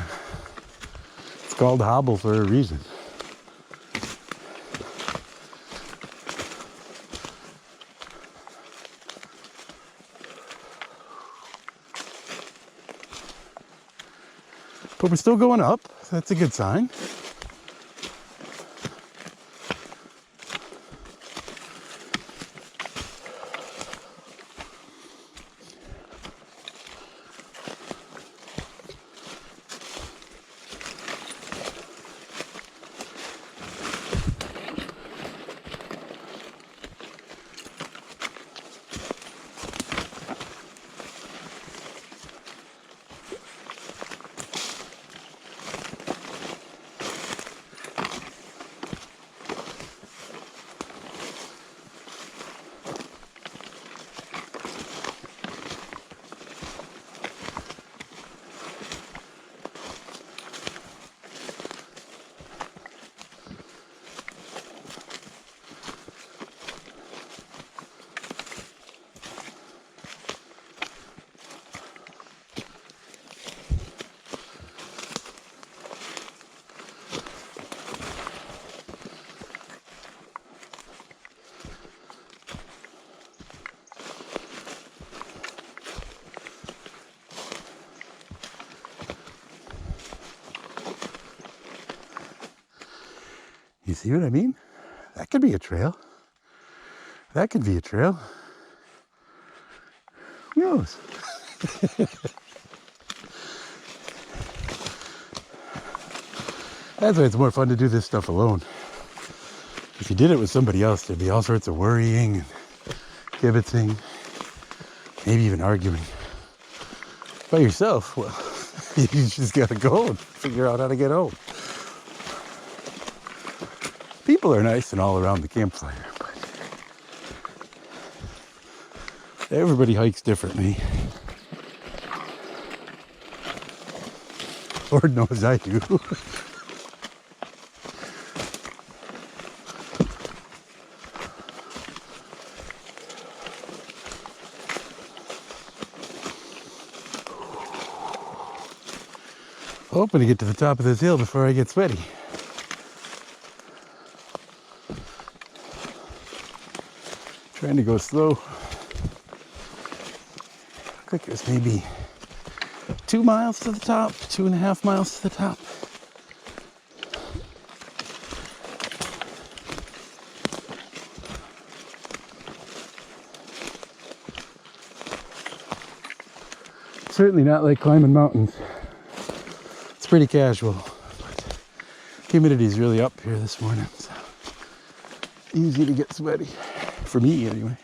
It's called hobble for a reason. But we're still going up. That's a good sign. You see what I mean? That could be a trail. That could be a trail. Who knows? That's why it's more fun to do this stuff alone. If you did it with somebody else, there'd be all sorts of worrying and kibitzing, maybe even arguing. By yourself, well, you just gotta go and figure out how to get home. People are nice and all around the campfire, but everybody hikes differently. Lord knows I do. Hoping to get to the top of this hill before I get sweaty. Trying to go slow. Looks like there's maybe 2 miles to the top, 2.5 miles to the top. Certainly not like climbing mountains. It's pretty casual, but humidity is really up here this morning. So. easy to get sweaty. For me, anyway.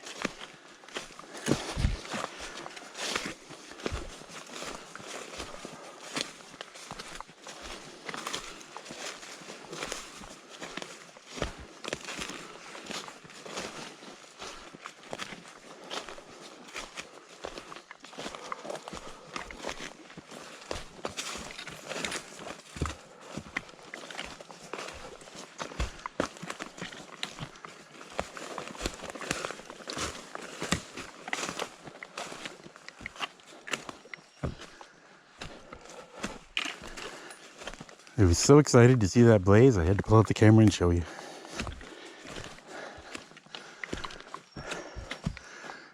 I was so excited to see that blaze, I had to pull out the camera and show you.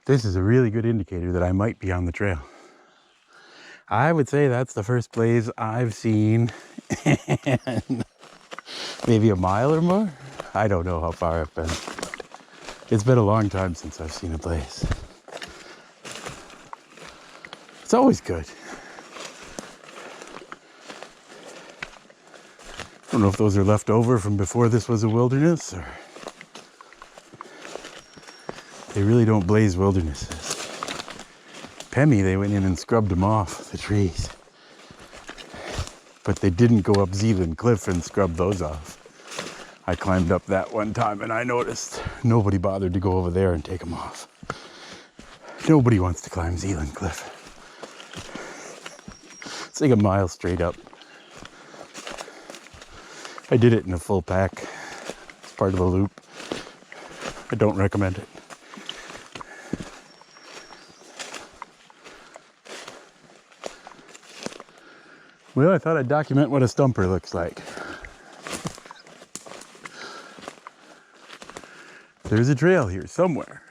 This is a really good indicator that I might be on the trail. I would say that's the first blaze I've seen in maybe a mile or more. I don't know how far I've been. It's been a long time since I've seen a blaze. It's always good. I don't know if those are left over from before this was a wilderness, or they really don't blaze wildernesses. Pemmy, they went in and scrubbed them off the trees, but they didn't go up Zealand Cliff and scrub those off. I climbed up that one time and I noticed nobody bothered to go over there and take them off. Nobody wants to climb Zealand Cliff. It's like a mile straight up. I did it in a full pack. It's part of a loop. I don't recommend it. Well, I thought I'd document what a stumper looks like. There's a trail here somewhere.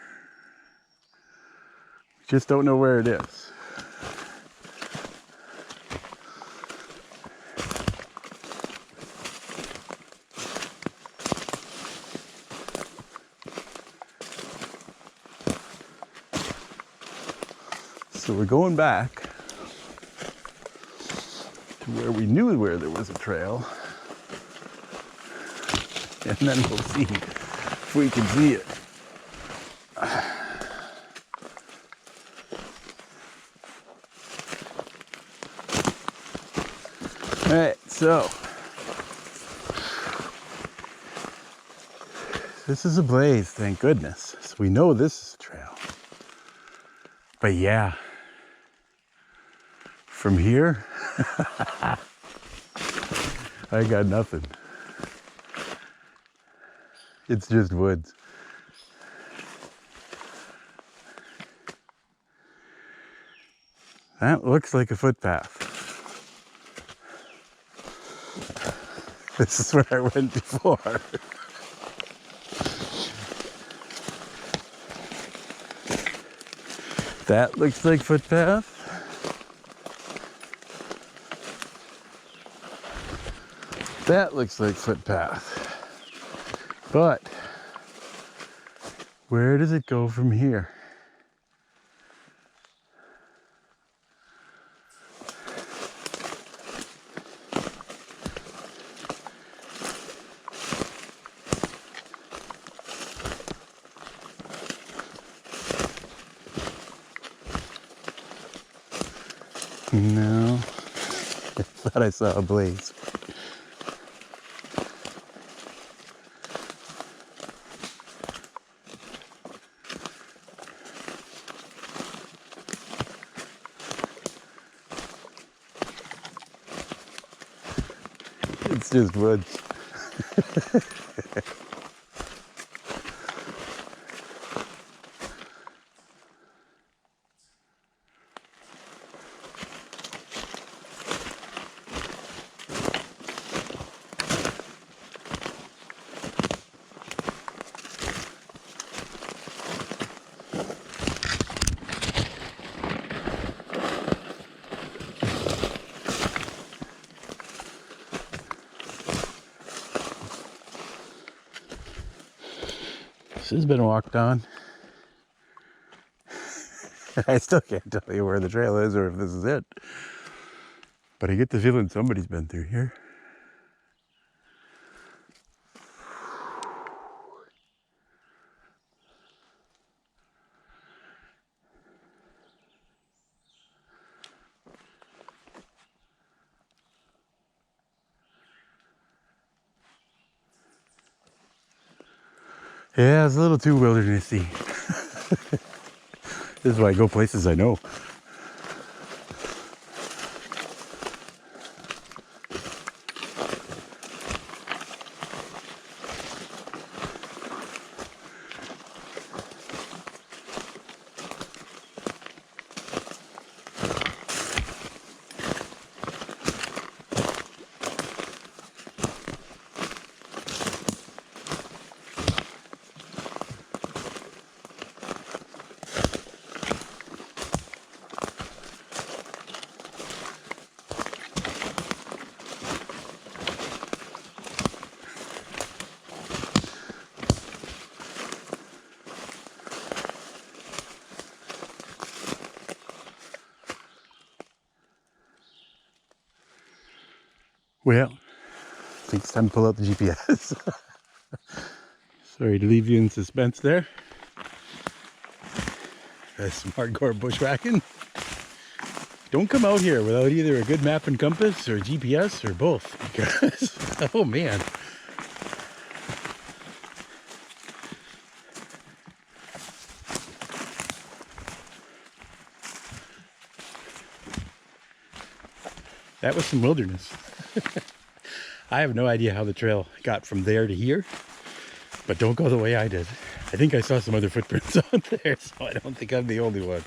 We just don't know where it is. So we're going back to where we knew where there was a trail, and then we'll see if we can see it. All right, so this is a blaze, thank goodness. So we know this is a trail. But yeah, from here, I got nothing. It's just woods. That looks like a footpath. This is where I went before. That looks like footpath. That looks like footpath. But where does it go from here? No, I thought I saw a blaze. It's just woods. This has been walked on. I still can't tell you where the trail is or if this is it. But I get the feeling somebody's been through here. Yeah, it's a little too wildernessy. This is why I go places I know. Well, I think it's time to pull out the GPS. Sorry to leave you in suspense there. That's some hardcore bushwhacking. Don't come out here without either a good map and compass or GPS or both, because, oh man. That was some wilderness. I have no idea how the trail got from there to here, but don't go the way I did. I think I saw some other footprints out there, so I don't think I'm the only one.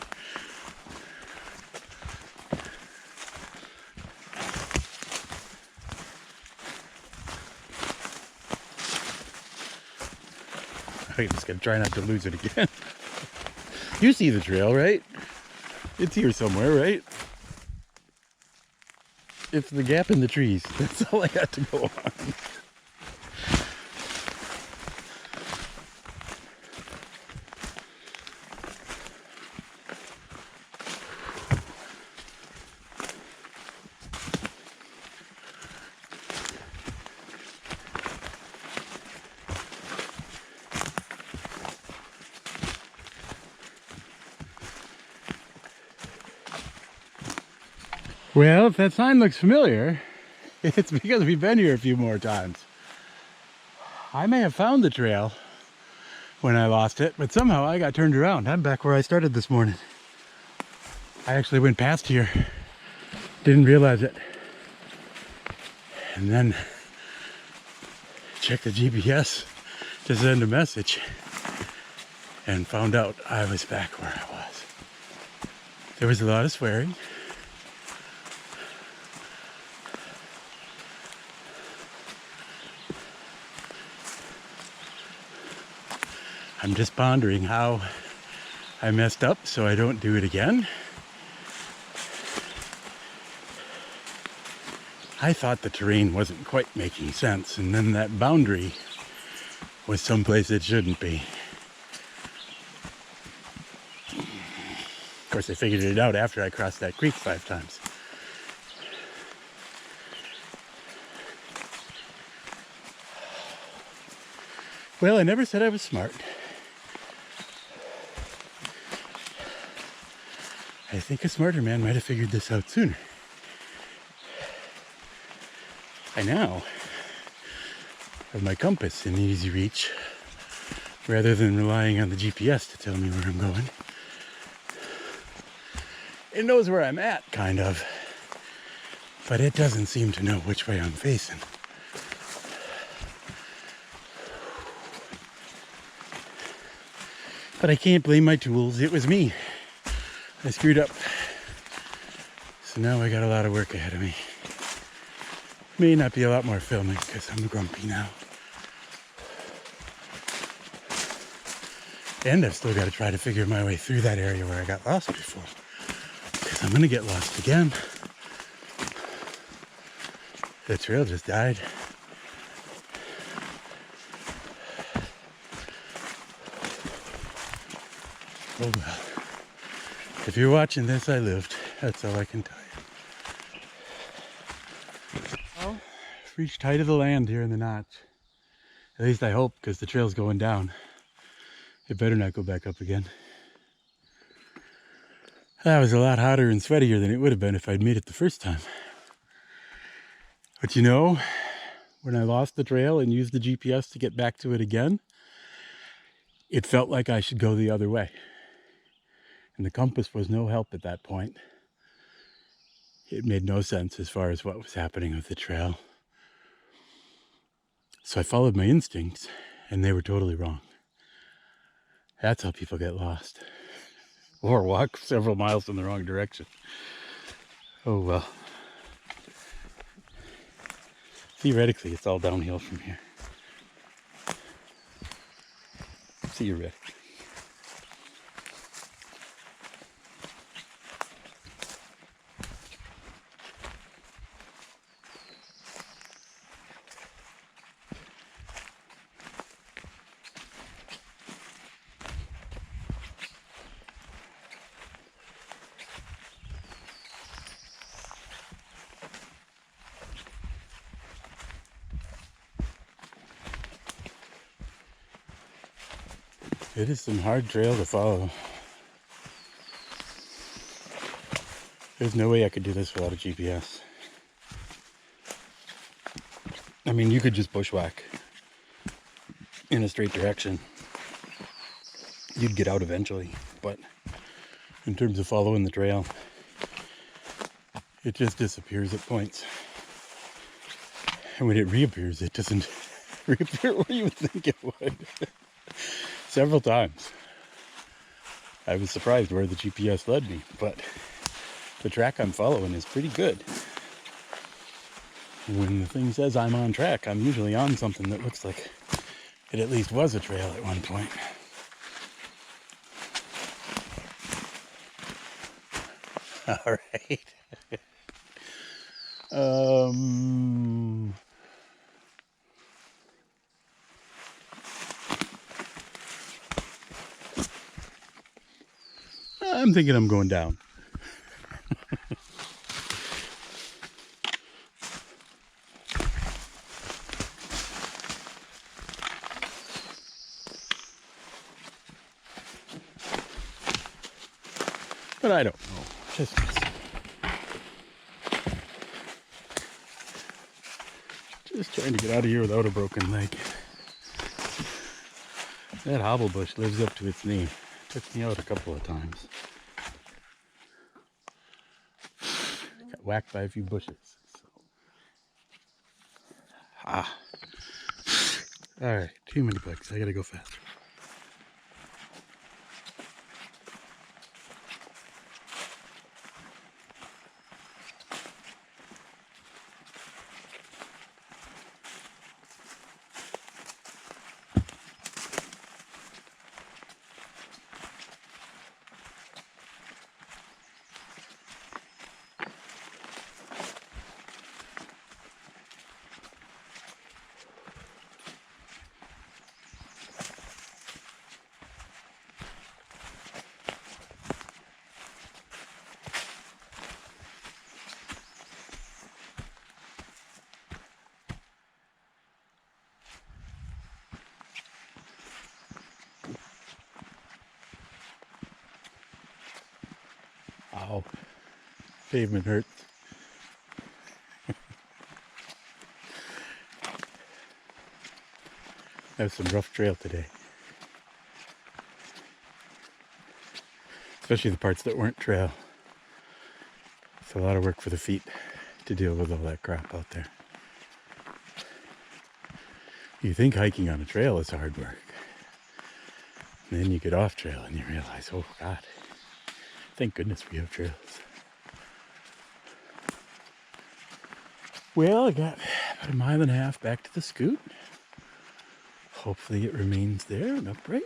I'm just gonna try not to lose it again. You see the trail, right? It's here somewhere, right? It's the gap in the trees. That's all I got to go on. Well, if that sign looks familiar, it's because we've been here a few more times. I may have found the trail when I lost it, but somehow I got turned around. I'm back where I started this morning. I actually went past here, didn't realize it, and then checked the GPS to send a message and found out I was back where I was. There was a lot of swearing. I'm just pondering how I messed up so I don't do it again. I thought the terrain wasn't quite making sense, and then that boundary was someplace it shouldn't be. Of course, I figured it out after I crossed that creek 5 times. Well, I never said I was smart. I think a smarter man might have figured this out sooner. I now have my compass in easy reach rather than relying on the GPS to tell me where I'm going. It knows where I'm at, kind of, but it doesn't seem to know which way I'm facing. But I can't blame my tools. It was me. I screwed up. So now I got a lot of work ahead of me. May not be a lot more filming because I'm grumpy now. And I've still got to try to figure my way through that area where I got lost before. Because I'm going to get lost again. The trail just died. Oh well. If you're watching this, I lived. That's all I can tell you. Well, I've reached height of the land here in the notch. At least I hope, because the trail's going down. It better not go back up again. That was a lot hotter and sweatier than it would have been if I'd made it the first time. But you know, when I lost the trail and used the GPS to get back to it again, it felt like I should go the other way. And the compass was no help at that point. It made no sense as far as what was happening with the trail. So I followed my instincts, and they were totally wrong. That's how people get lost. Or walk several miles in the wrong direction. Oh well. Theoretically, it's all downhill from here. Theoretically. It is some hard trail to follow. There's no way I could do this without a GPS. I mean, you could just bushwhack in a straight direction. You'd get out eventually, but in terms of following the trail, it just disappears at points. And when it reappears, it doesn't reappear where you would think it would. Several times. I was surprised where the GPS led me, but the track I'm following is pretty good. When the thing says I'm on track, I'm usually on something that looks like it at least was a trail at one point. All right. I'm thinking I'm going down. But I don't know. Just trying to get out of here without a broken leg. That hobble bush lives up to its name. Took me out a couple of times. Got whacked by a few bushes. So. Alright, too many bugs. I gotta go faster. Ow. Pavement hurts. That was some rough trail today. Especially the parts that weren't trail. It's a lot of work for the feet to deal with all that crap out there. You think hiking on a trail is hard work. And then you get off trail and you realize, oh God, thank goodness we have trails. Well, I got about 1.5 miles back to the scoot. Hopefully it remains there and upright,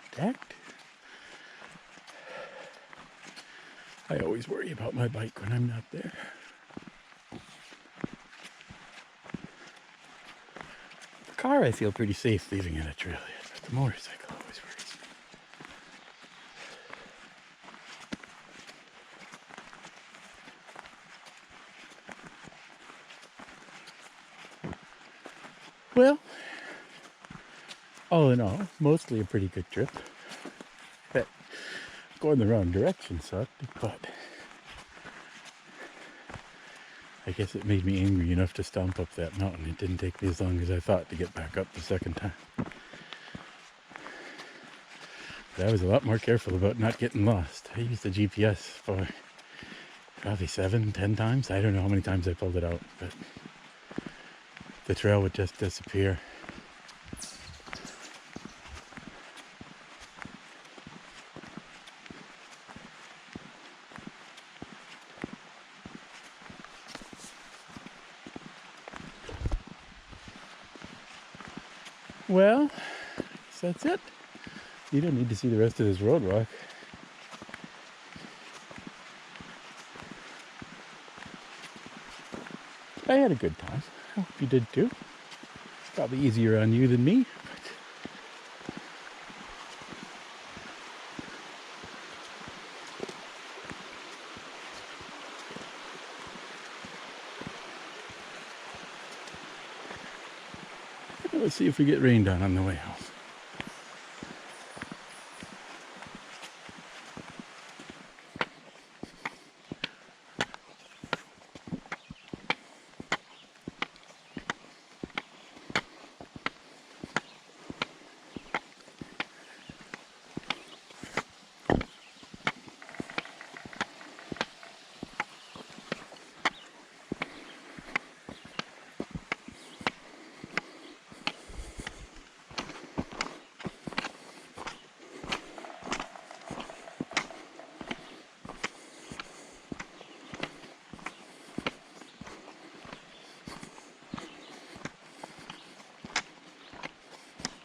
intact. I always worry about my bike when I'm not there. The car I feel pretty safe leaving in a trail yet, but the motorcycle always worries me. Well, all in all, mostly a pretty good trip. But going the wrong direction sucked, but I guess it made me angry enough to stomp up that mountain. It didn't take me as long as I thought to get back up the second time. But I was a lot more careful about not getting lost. I used the GPS for probably 7-10 times. I don't know how many times I pulled it out, but the trail would just disappear. Well, I guess that's it. You don't need to see the rest of this road walk. I had a good time. I hope you did too. Probably easier on you than me. Let's see if we get rained on the way home.